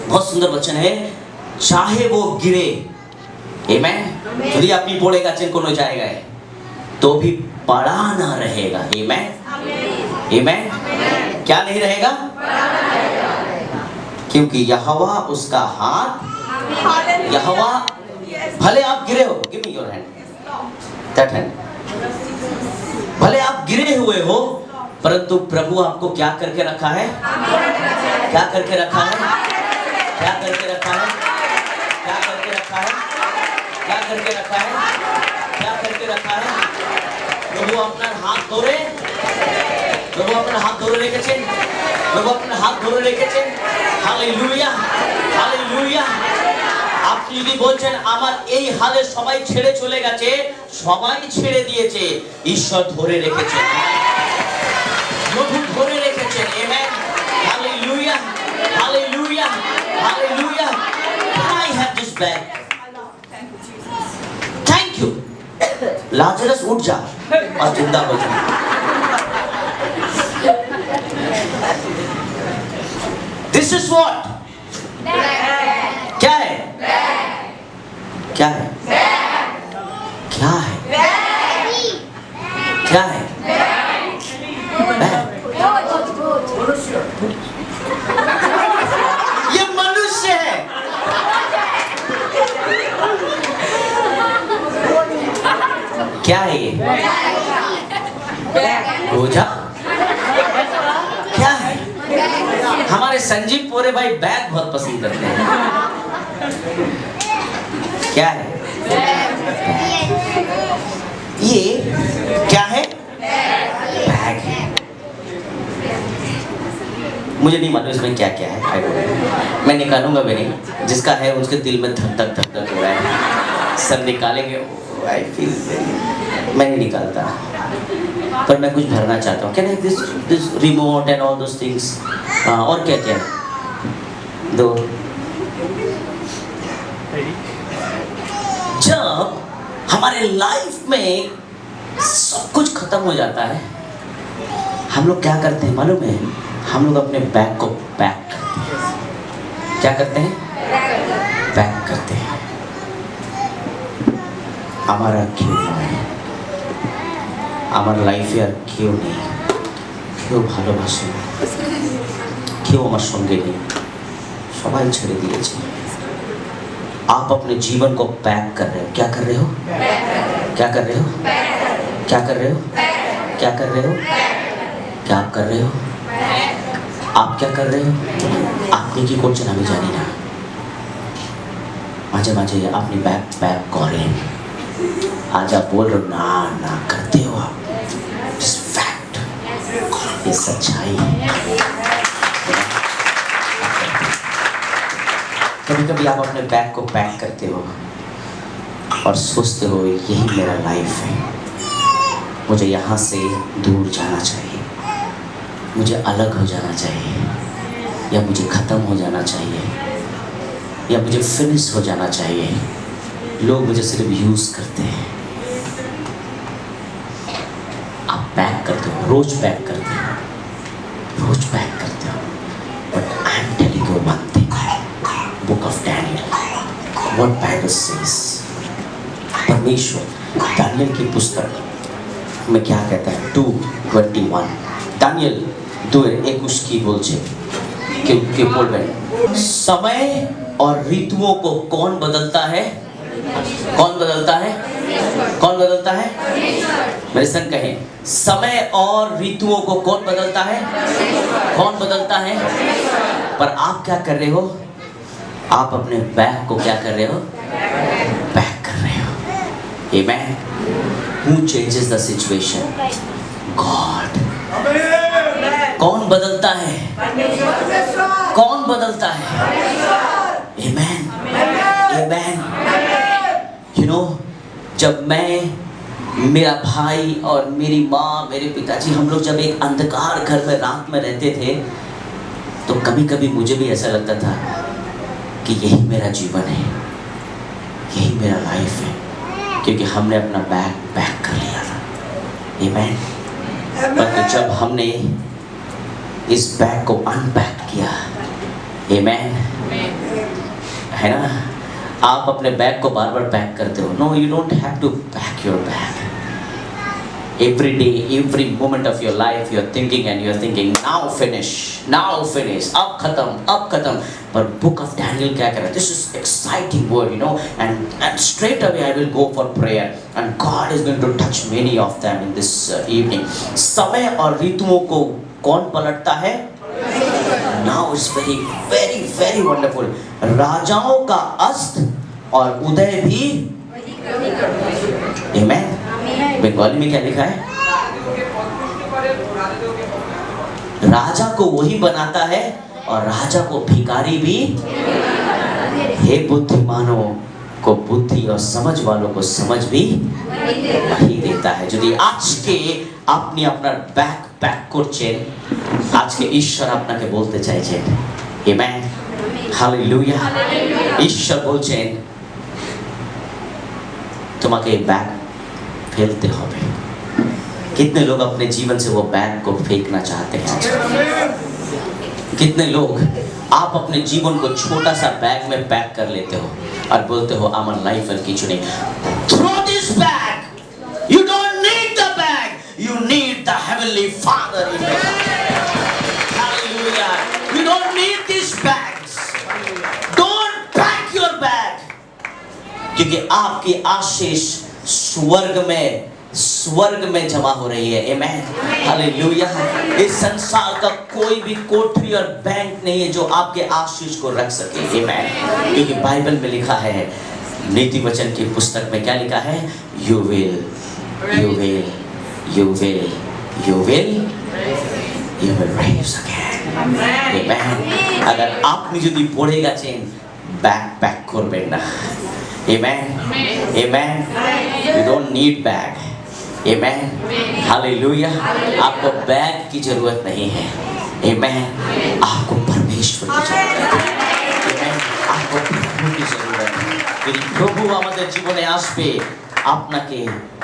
बहुत सुंदर वचन है, चाहे वो गिरे, Amen, यदि আপনি পড়ে গেছেন কোনো জায়গায় तो भी पड़ा ना रहेगा। Amen. Amen. क्या नहीं रहेगा? क्योंकि यहोवा उसका हाथ, यहोवा, भले आप गिरे हो, give me your hand, that hand, भले आप गिरे हुए हो, परंतु प्रभु आपको क्या करके रखा है? क्या करके रखा है? क्या करके रखा है? क्या करके रखा है? क्या करके रखा है? क्या करके रखा है? प्रभु अपना हाथ धोरे, प्रभु अपना हाथ धोरे রেখেছেন, প্রভু अपना हाथ ধরে রেখেছেন। Hallelujah, hallelujah. আপনি যদি বলছেন আমার এই হালে সবাই ছেড়ে চলে গেছে, সবাই ছেড়ে দিয়েছে, ঈশ্বর ধরে রেখেছেন, প্রভু ধরে রেখেছেন। Amen. Hallelujah, hallelujah, hallelujah. Can I have this bag? Lazarus उठ जा और जिंदा हो जा। दिस इज व्हाट, क्या है, क्या है, क्या है, क्या है, ये मनुष्य है। क्या है ये? बोझा? क्या है? हमारे संजीव पोरे भाई बैग बहुत पसंद करते हैं। क्या है? ये क्या है? बैग है। मुझे नहीं मालूम इसमें क्या क्या है, I don't know। मैं निकालूंगा भी नहीं। जिसका है उसके दिल में धक धक धक धक हो रहा है। सब निकालेंगे, I feel very, मैं नहीं निकालता, पर मैं कुछ भरना चाहता हूँ। Can I this remote and all those things. और क्या क्या दो। जब हमारे लाइफ में सब कुछ खत्म हो जाता है, हम लोग क्या करते हैं मालूम है? हम लोग अपने बैग को पैक करते हैं। क्या करते हैं? पैक करते हैं। हमारा क्यों नहीं, हमारा लाइफ यार क्यों नहीं, क्यों ভালোবাসে না, क्यों আমার সঙ্গে নেই, সবাই ছেড়ে দিয়েছে। आप अपने जीवन को पैक कर रहे हो। क्या कर रहे हो? क्या कर रहे हो? क्या कर रहे हो? क्या कर रहे हो? क्या आप कर रहे हो? आप क्या कर रहे हो? আপনি কি করছেন আমি জানি না। মাঝে মাঝে আপনি ব্যাগ প্যাক করেন। आज आप बोल रहे हो ना ना करते हो आप। It's fact, ये सच्चाई है। कभी कभी आप अपने बैग को पैक करते हो और सोचते हो यही मेरा लाइफ है, मुझे यहाँ से दूर जाना चाहिए, मुझे अलग हो जाना चाहिए, या मुझे ख़त्म हो जाना चाहिए, या मुझे फिनिश हो जाना चाहिए। लोग मुझे सिर्फ यूज़ करते हैं। आप पैक करते हो, रोज पैक करते हो, रोज पैक करते हो। But I am telling you one thing, book of Daniel, what Bible says, परमेश्वर दानियल की पुस्तक में क्या कहता है? 2:21 दानियल 2:21 की बोलছে कि बोलবেন समय और ऋतुओं को कौन बदलता है? कौन बदलता है? कौन बदलता है? मेरे संग कहें, समय और ऋतुओं को कौन बदलता है? कौन बदलता है? पर आप क्या कर रहे हो? आप अपने बैग को क्या कर रहे हो? पैक कर रहे हो। Amen. Who changes the situation? God. कौन बदलता है? कौन बदलता है? Amen. Amen. You know, जब मैं, मेरा भाई और मेरी माँ, मेरे पिताजी, हम लोग जब एक अंधकार घर में रात में रहते थे, तो कभी कभी मुझे भी ऐसा लगता था कि यही मेरा जीवन है, यही मेरा लाइफ है, क्योंकि हमने अपना बैग पैक कर लिया था। Amen. पर जब हमने इस बैग को अनपैक किया, Amen, है ना? आप अपने बैग को बार बार पैक करते हो। No, you don't have to pack your bag. Every day, every moment of your life you are thinking and you are thinking now finish, now finish, अब खत्म, अब खत्म। पर बुक ऑफ डैनियल क्या कह रहा है? This is exciting word, you know, and straight away I will go for prayer and God is going to touch many of them in this evening. समय और ऋतुओं को कौन पलटता है? Now it's very, very, very wonderful. राजाओं का अस्त और उदय भी। Amen. बंगाली में क्या लिखा है? राजा को वही बनाता है और राजा को भिखारी भी। हे बुद्धिमानों को बुद्धि और समझ वालों को समझ भी वही देता है। यदि आज के আপনি আপনার ব্যাগ প্যাক করছেন, আজকে ঈশ্বর আপনাকে বলতে চাইছেন, আমেন, হালেলুয়া। ঈশ্বর বলছেন তোমাকে এই ব্যাগ ফেলতে হবে। कितने लोग अपने जीवन से वो बैग को फेंकना चाहते हैं? कितने लोग आप अपने जीवन को छोटा सा बैग में पैक कर लेते हो और बोलते हो আমার লাইফের কিছু নেই। Throw this bag. You don't need the bag. You need the heavenly Father in your life. Hallelujah. You don't need these bags. Don't pack your bag. क्योंकि आपकी आशीष स्वर्ग में जमा हो रही है। आमेन, हालेलुया। इस संसार का कोई भी कोठरी और बैंक नहीं है जो आपके आशीष को रख सके। आमेन, क्योंकि बाइबल में लिखा है, नीति वचन की पुस्तक में क्या लिखा है? You will raise again। आमेन। अगर आपने যদি পড়ে গেছেন ব্যাগ প্যাক করবেন না। Amen. Amen. You don't need bag. Amen. Hallelujah. आपको बैग की जरूरत नहीं है। Amen. आपको परमेश्वर की जरूरत है। Amen. आपको प्रभु की जरूरत है। यदि प्रभु আমাদের জীবনে আসবে, আপনাকে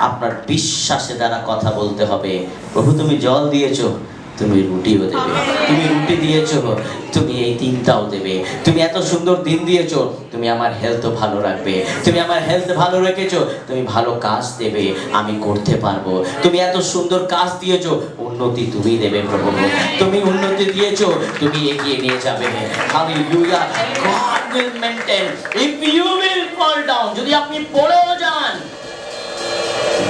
আপনার বিশ্বাসের দ্বারা কথা বলতে হবে। প্রভু তুমি জল দিয়েছো, তুমি রুটিও দেবে। তুমি রুটি দিয়েছো, তুমি এই তিনটাও দেবে। তুমি এত সুন্দর দিন দিয়েছো, তুমি আমার হেলথ ভালো রাখবে। তুমি আমার হেলথ ভালো রেখেছো, তুমি ভালো কাজ দেবে, আমি করতে পারবো। তুমি এত সুন্দর কাজ দিয়েছো, উন্নতি তুমি দেবে প্রভু। তুমি উন্নতি দিয়েছো, তুমি এগিয়ে নিয়ে যাবে। Hallelujah. God will maintain. If you will fall down, যদি আপনি পড়েও যান,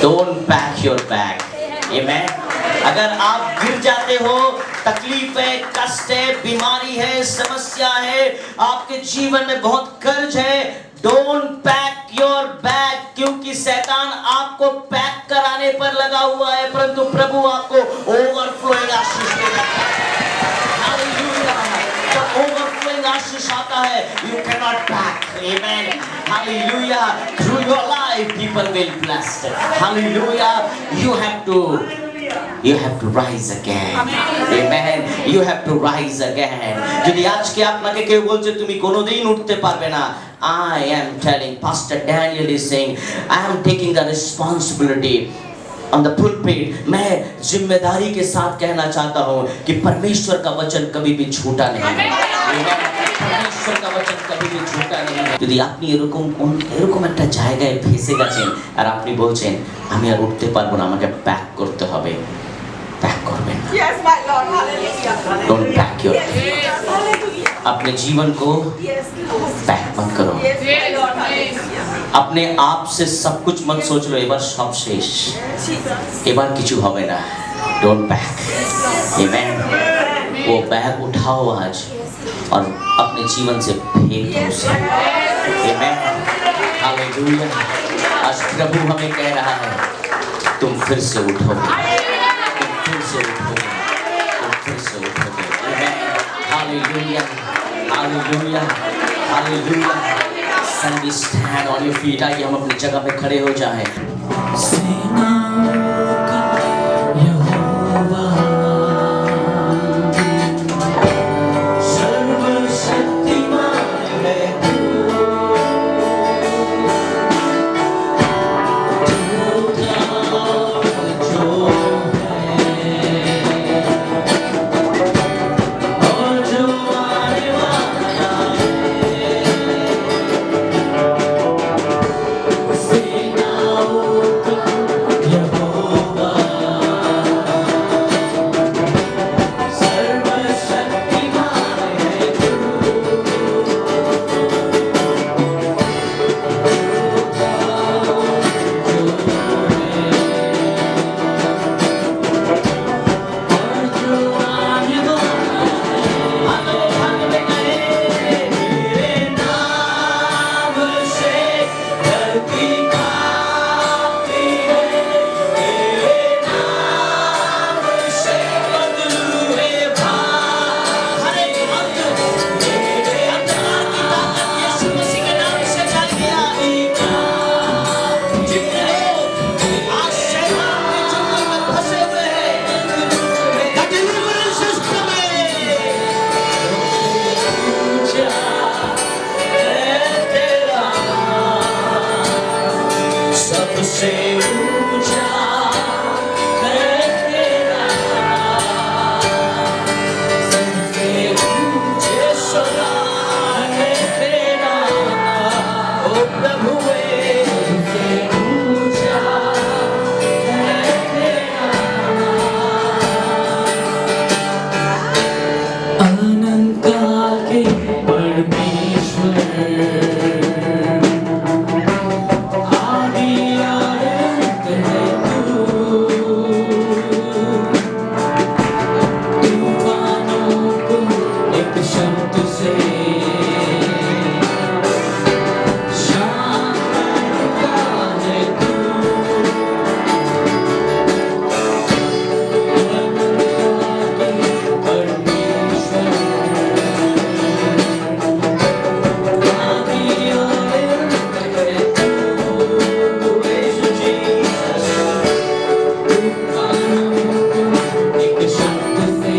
don't pack your bag. Amen. अगर आप गिर जाते हो, तकलीफ है, कष्ट है, बीमारी है, समस्या है, आपके जीवन में बहुत कर्ज है, डोंट पैक योर बैग, क्योंकि शैतान आपको पैक कराने पर लगा हुआ है, परंतु प्रभु आपको ओवरफ्लोइंग आशीष देगा। हालेलुया। जब ओवरफ्लोइंग आशीष आता है, you cannot pack. Amen. Hallelujah. Through your life, people will be blessed. Hallelujah. You have to rise again. Amen. You have to rise again. যদি আজকে আপনাকে কেউ বলছে তুমি কোনোদিন উঠতে পারবে না, I am telling, Pastor Daniel is saying, I am taking the responsibility on the pulpit. मैं जिम्मेदारी के साथ कहना चाहता हूँ कि परमेश्वर का वचन कभी भी झूठा नहीं है। परमेश्वर का वचन कभी भी झूठा नहीं है। যদি আপনি এরকম একটা জায়গায় ফেসে গেছেন আর আপনি বলছেন আমি আর উঠতে পারবো না, আমাকে প্যাক করতে হবে, pack करবেন। Yes, my Lord. Hallelujah. Don't pack your Hallelujah. अपने जीवन को Yes, Lord. पैक मत करो। Yes, my Lord. Hallelujah. अपने आप से सब कुछ मत सोच लो এবার সব শেষ, Jesus. এবার কিছু হবে না। Don't pack. Amen. वो बैग उठाओ आज और अपने जीवन से फेंक दो उसे। Amen. Hallelujah. आज प्रभु हमें कह रहा है तुम फिर से उठोगे, फिर से उठोगे। Amen. Hallelujah. Hallelujah. Hallelujah. Sunday stand on your feet. आइए हम अपनी जगह पे खड़े हो जाएं। Yehovah प्रभु सबसे ऊंचा है तेरा अनंत काल के परमेश्वर आदि अनंत है तू तूफानों को एक शब्द से शांत करता है तू अनंत काल के परमेश्वर आदि अनंत है तू यीशु जीसस तूफानों को एक शब्द से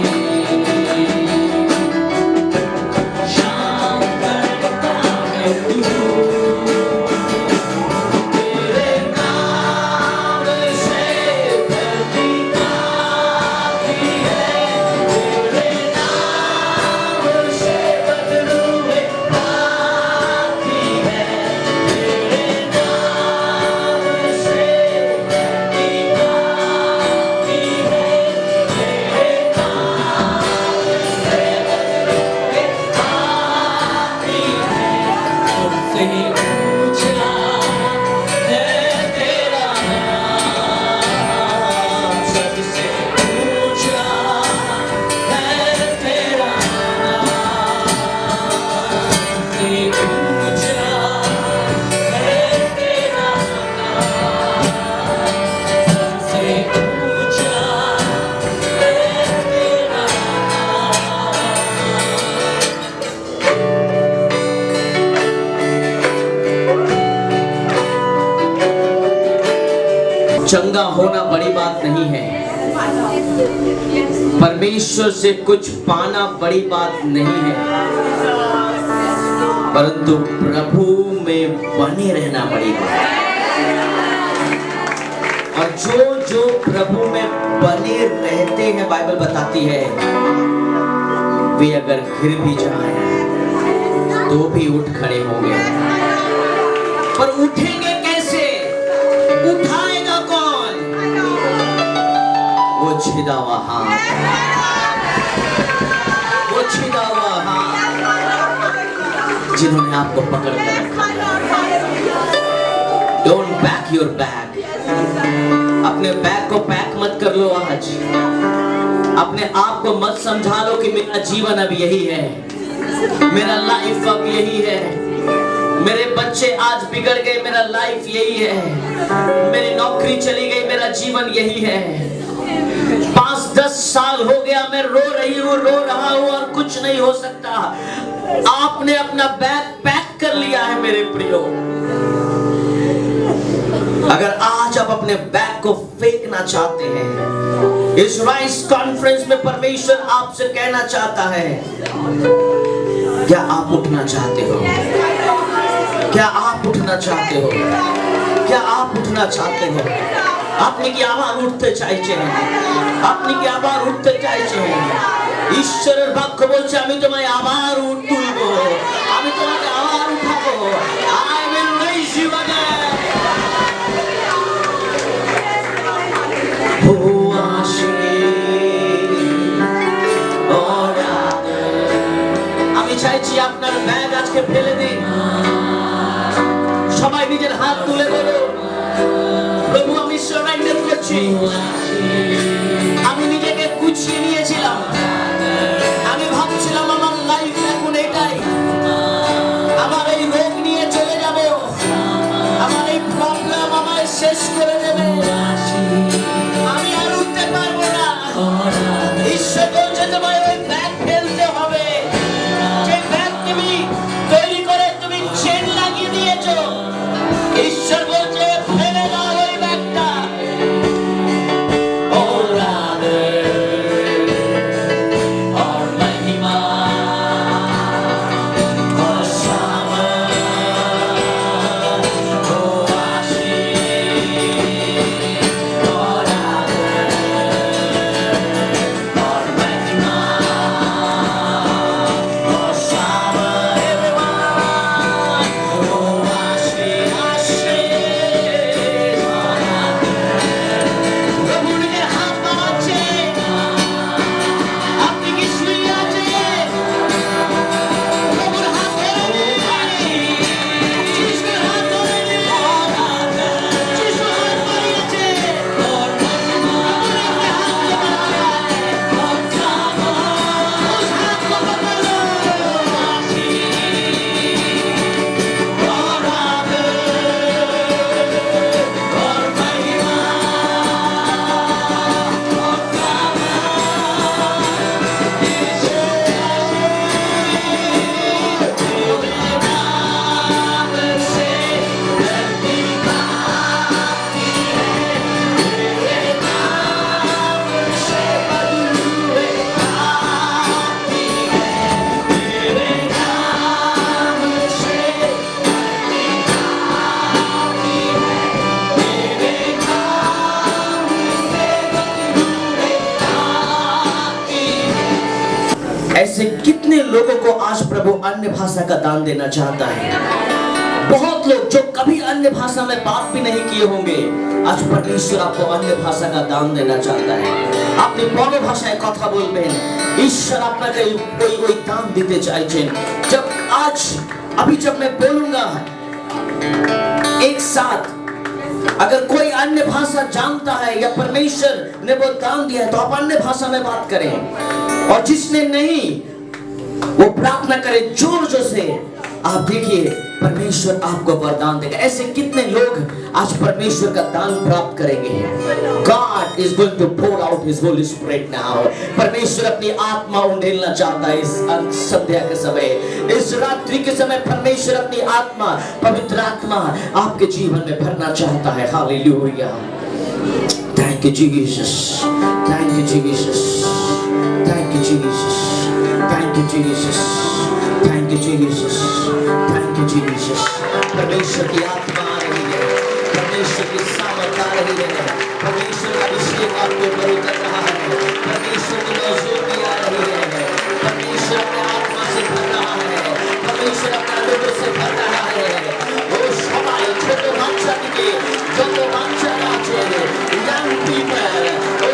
शांत करता है तू तेरे नाम से धरती कांपती है तेरे नाम से बदलुए आती है तेरे नाम से धरती कांपती है तेरे नाम से बदलुए आती है सबसे ऊंचा है तेरा नाम सबसे ऊंचा है तेरा नाम सबसे ऊंचा है तेरा नाम सबसे ऊंचा है तेरा चंगा होना बड़ी बात नहीं है परमेश्वर से कुछ पाना बड़ी बात नहीं है परंतु प्रभु में बने रहना बड़ी बात है और जो प्रभु में बने रहते हैं बाइबल बताती है वे अगर गिर भी जाए तो भी उठ खड़े होंगे पर उठेंगे कैसे उठाएगा कौन वो छिदा हुआ हाथ वो छिदा हुआ हाथ जिन्होंने आपको पकड़ कर रखा डोंट पैक योर बैग अपने बैग को पैक मत कर लो आज अपने आप को मत समझा लो कि मेरा जीवन अब यही है मेरा लाइफ अब यही है मेरे बच्चे आज बिगड़ गए मेरा लाइफ यही है मेरी नौकरी चली गई मेरा जीवन यही है 5-10 साल हो गया मैं रो रही हूँ रो रहा हूँ और कुछ नहीं हो सकता आपने अपना बैग पैक कर लिया है मेरे प्रियो अगर आज आप अपने बैग को फेंकना चाहते हैं इस राइस कॉन्फ्रेंस में परमेश्वर आपसे कहना चाहता है क्या आप उठना चाहते हो क्या आप उठना चाहते हो क्या आप उठना चाहते हो আপনি কি আবার উঠতে চাইছেন আপনি কি আবার উঠতে চাইছেন ঈশ্বরের বাক্য বলছে আমি তোমায় আবার তুলবো আমি তোমাকে আবার উঠাবো I will raise you again ও আসে ওরা আমি চাইছি আপনার ব্যাগ আজকে ফেলে দিন সবাই নিজের হাত তুলে ধরো প্রভু আমি সারেন্ডার করছি আমি নিজেকে গুছিয়ে নিয়েছিলাম আমি ভাবছিলাম আমার লাইফ এখন এটাই আমার এই রোগ নিয়ে চলে যাব আমার এই প্রবলেম আমায় শেষ করে দেবে আমি আর উঠতে পারবো না ঈশ্বর বলছে তোমায় ওই ব্যাগ ফেলতে হবে যে ব্যাগ তুমি তৈরি করে তুমি চেন লাগিয়ে দিয়েছো ঈশ্বর বলছে ফেলে দাও ওই ব্যাগটা ऐसे कितने लोगों को आज प्रभु अन्य भाषा का दान देना चाहता है। बहुत लोग जो कभी अन्य भाषा में बात भी नहीं किए होंगे, आज परमेश्वर आपको अन्य भाषा का दान देना चाहता है। আপনি বড় ভাষায় কথা বলবেন, ঈশ্বর আপনাকে ওই দান দিতে চাইছেন। जब आज अभी जब मैं बोलूंगा एक साथ, अगर कोई अन्य भाषा जानता है या परमेश्वर ने वो दान दिया है तो आप अन्य भाषा में बात करें, और जिसने नहीं वो प्रार्थना करे जोर जोर से। आप देखिए परमेश्वर आपको वरदान देगा। ऐसे कितने लोग आज परमेश्वर का दान प्राप्त करेंगे। God is going to pour out His Holy Spirit now। परमेश्वर अपनी आत्मा उंडेलना चाहता है इस संध्या के समय, इस रात्रि के समय। परमेश्वर अपनी आत्मा, पवित्र आत्मा आपके जीवन में भरना चाहता है। Hallelujah. Thank you Jesus, thank you Jesus, thank you Jesus, thank you Jesus, thank you Jesus, thank you Jesus। परमेश्वर की आत्मा आ रही है, परमेश्वर की सामर्थ आ रही है, परमेश्वर का अभिषेक आपके ऊपर उतर रहा है, परमेश्वर की मौजूदगी आ रही है, परमेश्वर अपने आत्मा से भर रहा है, परमेश्वर अपने लोगों से भर रहा है। वो सबाई छोटे बाচ্চা থেকে যত বাচ্চারা আছে, young people, ও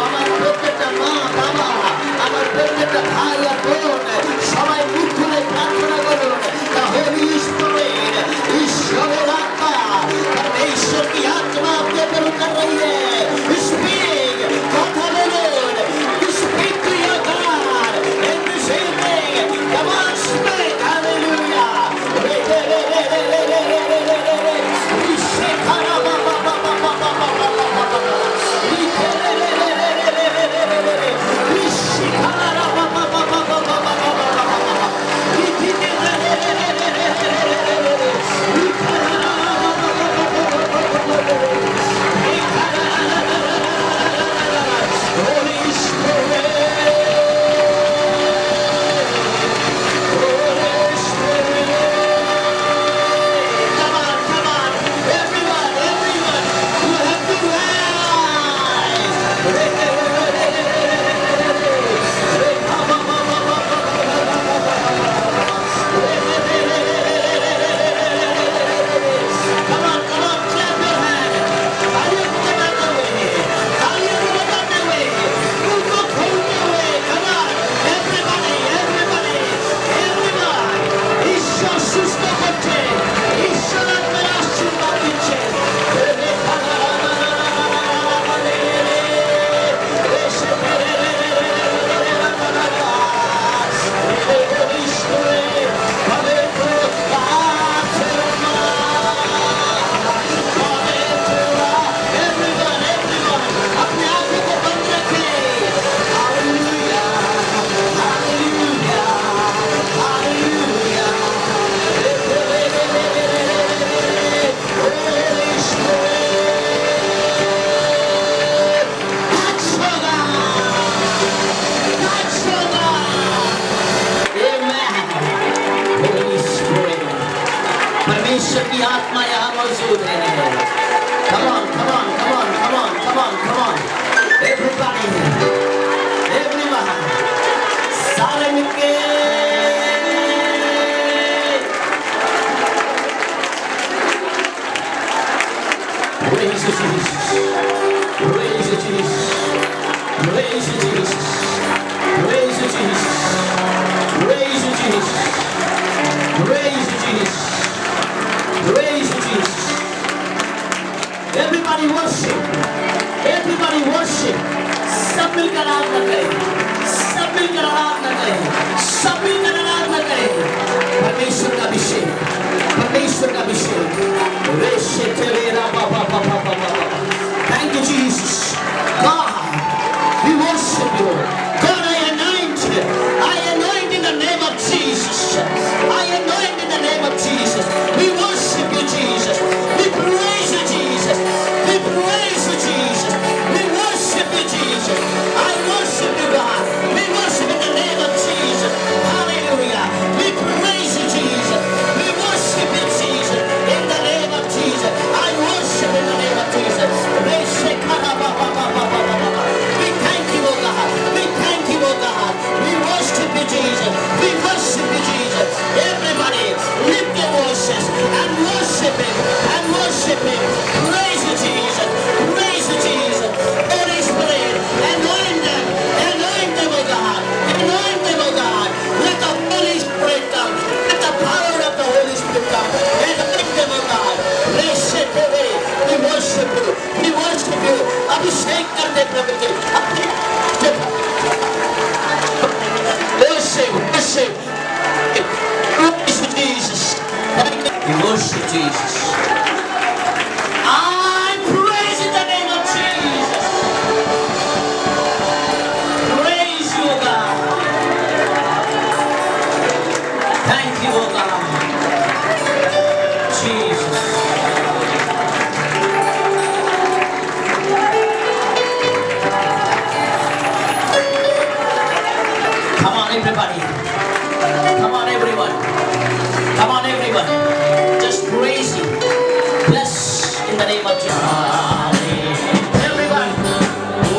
আমার প্রত্যেকটা মা বাবা, আমার প্রত্যেকটা ভাই আর বোন, সবাই মুখ খুলে প্রার্থনা করুন। The Holy Spirit, ईश्वरेर आत्मा, परमेश्वर की आत्मा आपके ऊपर उतर रही है। Speak, কথা বলুন, speak to your God in this evening। Come on, speak, hallelujah। परमेश्वर की आत्मा यहाँ मौजूद है। Come on, come on, come on, come on, come on, come on, everybody, everyone, सारे मिलके praise you Jesus, praise you Jesus, praise you Jesus, praise you Jesus, praise you Jesus, praise you Jesus, praise you Jesus। Everybody worship, everybody worship। सब मिलकर आराधना करें, सब मिलकर आराधना करें, सब मिलकर आराधना करें। परमेश्वर का अभिषेक, परमेश्वर का अभिषेक। Thank you Jesus। God, we worship you। God, I anoint in the name of Jesus। I anoint in the name of Jesus। We worship you Jesus। We praise you Jesus। We praise you Jesus। We worship you Jesus। I worship you God। We worship in the name of Jesus। Hallelujah। We praise you Jesus। We worship you Jesus in the bless in the name of Jesus. Everyone,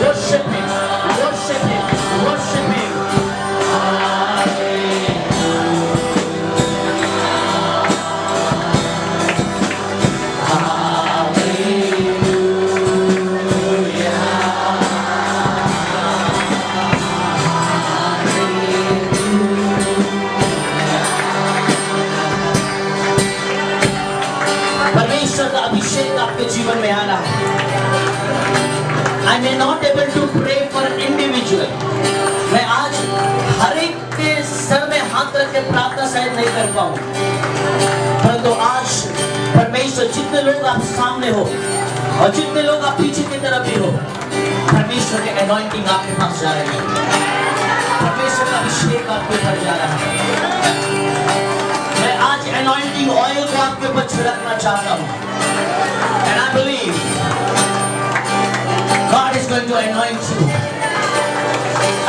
worship Him, worship Him, worship Him. परमेश्वर का अभिषेक आपके जीवन में आना है। I may not able to pray for an individual. मैं आज हर एक के सर में हाथ रख के प्रार्थना शायद नहीं कर पाऊँ, परंतु आज परमेश्वर जितने लोग आप सामने हो और जितने लोग आप पीछे की तरफ भी हो, परमेश्वर के anointing आपके पास जा रही है, परमेश्वर का अभिषेक आपके ऊपर जा रहा है। मैं आज anointing oil को आपके ऊपर छिड़कना चाहता हूँ, and I believe God is going to anoint you.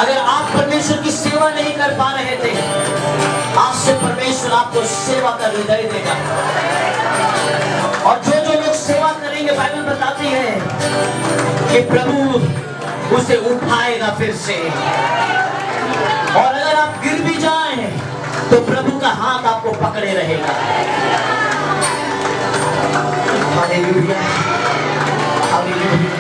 अगर आप परमेश्वर की सेवा नहीं कर पा रहे थे, आज से परमेश्वर आपको सेवा का हृदय देगा। और जो लोग सेवा करेंगे, बाइबल बताती है कि प्रभु उसे उठाएगा फिर से। और अगर आप गिर भी जाएं तो प्रभु का हाथ आपको पकड़े रहेगा। Hallelujah, hallelujah.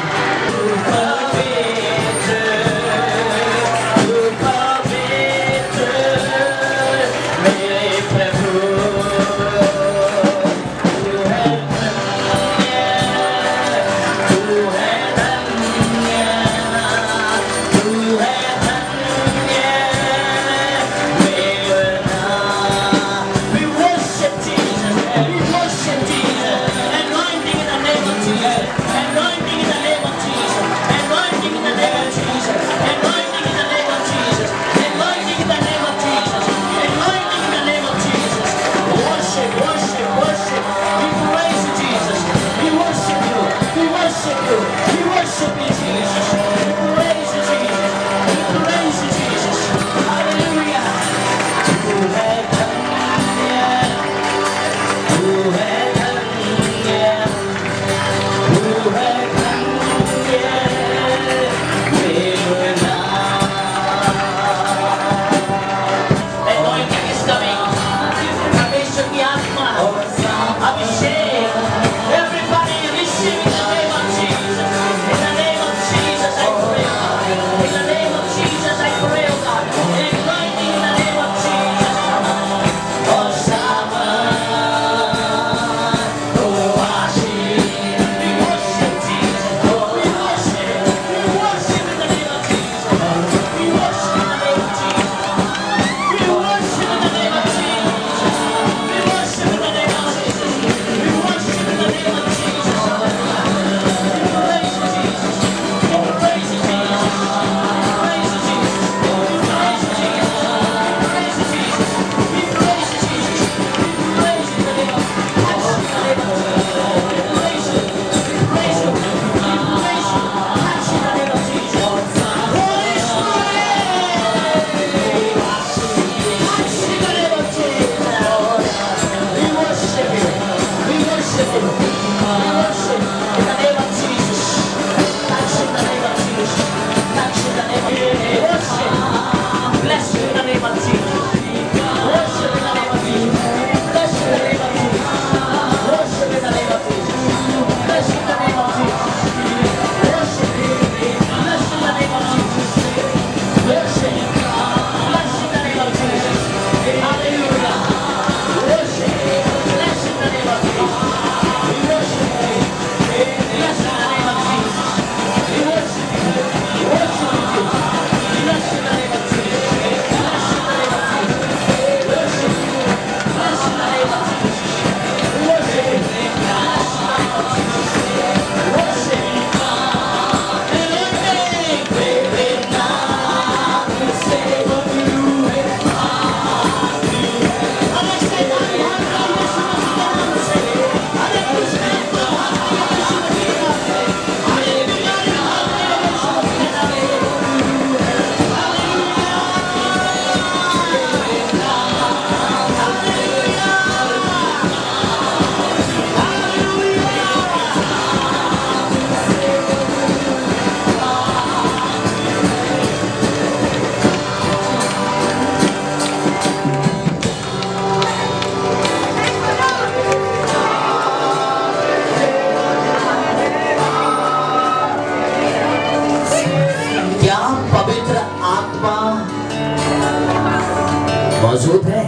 मौजूद है?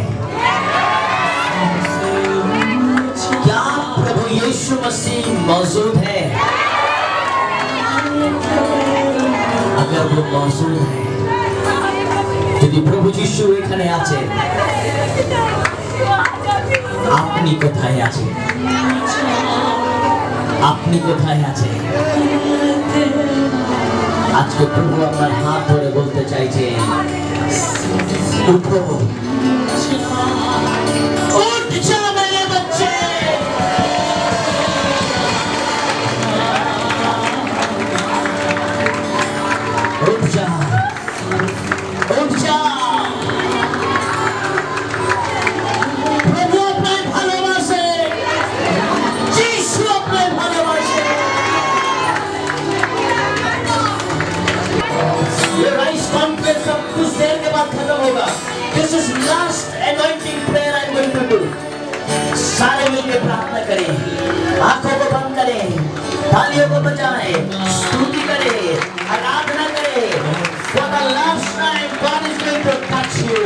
क्या प्रभु यीशु मसीह मौजूद है? अगर वो मौजूद है, যদি প্রভু যিশু এখানে আছে, আপনি কোথায় আছেন? আপনি কোথায় আছেন? আজকে প্রভু আপনার হাত ধরে বলতে চাইছে, উঠো, উঠ যা মেরে बच्चे, উঠ যা, উঠ যা। প্রভু আপনাকে ভালোবাসে, যিশু আপনাকে ভালোবাসে। ये राइस कॉन्फ्रेंस अब कुछ देर के बाद खत्म होगा। This is last anointing prayer I'm going to do. सारे मिलकर प्रार्थना करें, आंखों को बंद करें, तालियों को बजाएं, स्तुति करें, आराधना करें। For the last time, God is going to touch you.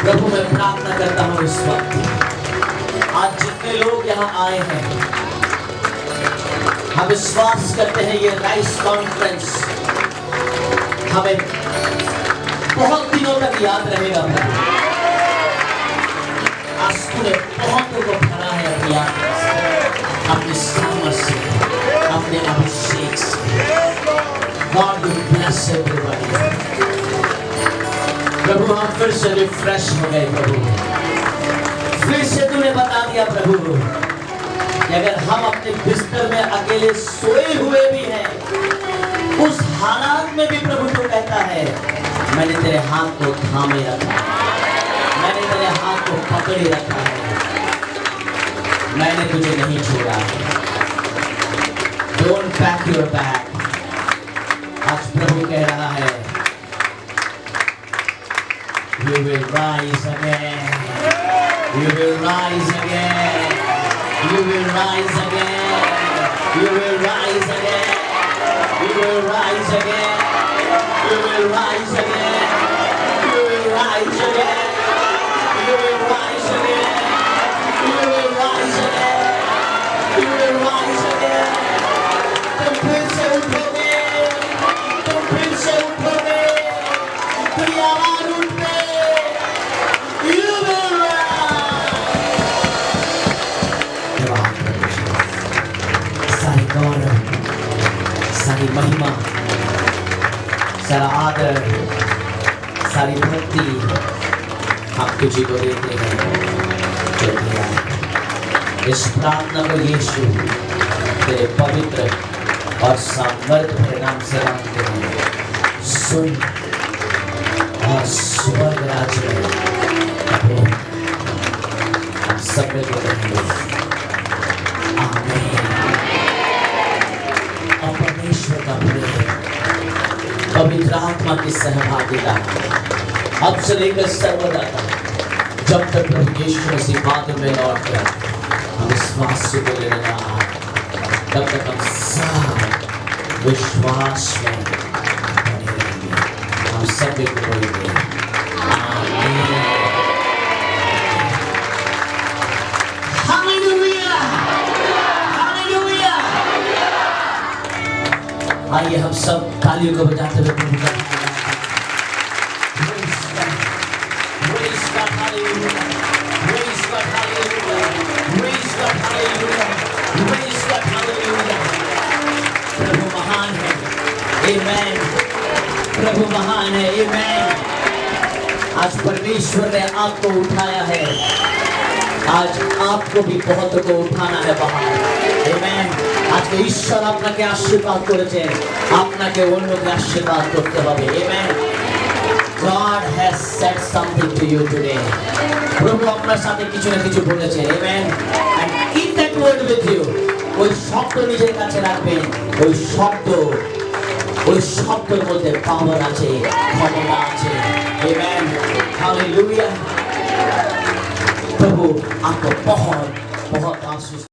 प्रभु मैं प्रार्थना करता हूँ इस वक्त, आज जितने लोग यहाँ आए हैं, हम विश्वास करते हैं ये राइस कॉन्फ्रेंस हमें बहुत दिनों तक याद रहेगा। आज तूने बहुतों को भरा है अपनी आत्मा से, अपने सामर्थ से, अपने अभिषेक से। God will bless everybody. प्रभु हम फिर से रिफ्रेश हो गए प्रभु, फिर से तूने बता दिया प्रभु कि अगर हम अपने बिस्तर में अकेले सोए हुए भी हैं, उस हालात में भी प्रभु तो कहता है मैंने तेरे हाथ को थामे रखा है, मैंने तेरे हाथ को पकड़े रखा है, मैंने तुझे नहीं छोड़ा है। Don't pack your bag। आज प्रभु कह रहा है You will rise again, you will rise again, you will rise again, you will rise again, you will rise again, you will rise again, you will rise again, you will rise again, you will rise again, you will rise again। तुम फिर से उठोगे, तुम फिर से उठोगे, तुम आवाज उठोगे, you will rise। सारी गौरव, सारी महिमा, सारा आदर, सारी भक्ति हम तुझे को देते हैं जो दिया है। इस प्रार्थना को यीशु तेरे पवित्र और सामर्थ परिणाम से मांगते हैं। सुन और स्वर्ग राज्य में प्रभु हम सब में को देंगे। आमीन। और परमेश्वर का प्रेम, पवित्र आत्मा की सहभागिता अब से लेकर सर्वदा तक, जब तक प्रभु यीशु मसीह बाद में लौट कर हम विश्वास से बोले ना तब तक हम सब विश्वास में बने रहेंगे। हम सब एक बोलेंगे आमीन। Hallelujah, hallelujah. आइए हम सब तालियों को बजाते हुए प्रभु का Praise God, hallelujah, praise God, hallelujah, praise God, hallelujah, praise God, hallelujah। प्रभु महान है, आमेन। प्रभु महान है, आमेन। आज परमेश्वर ने आपको उठाया है, आज आपको भी बहुत को उठाना है बाहर, आमेन। आज के ईश्वर আপনাকে আশীর্বাদ করেছেন, আপনাকে অন্যকে আশীর্বাদ করতে হবে, amen. God has said something to you today। প্রভু আপনার সাথে কিছু না কিছু বলেছে, amen. And keep that word with you। ওই শব্দ নিজের কাছে রাখবেন, ওই শব্দের মধ্যে পাওয়ার আছে, ক্ষমতা আছে, আমেন। हालेलुया। प्रभु आपको बहुत बहुत आशीष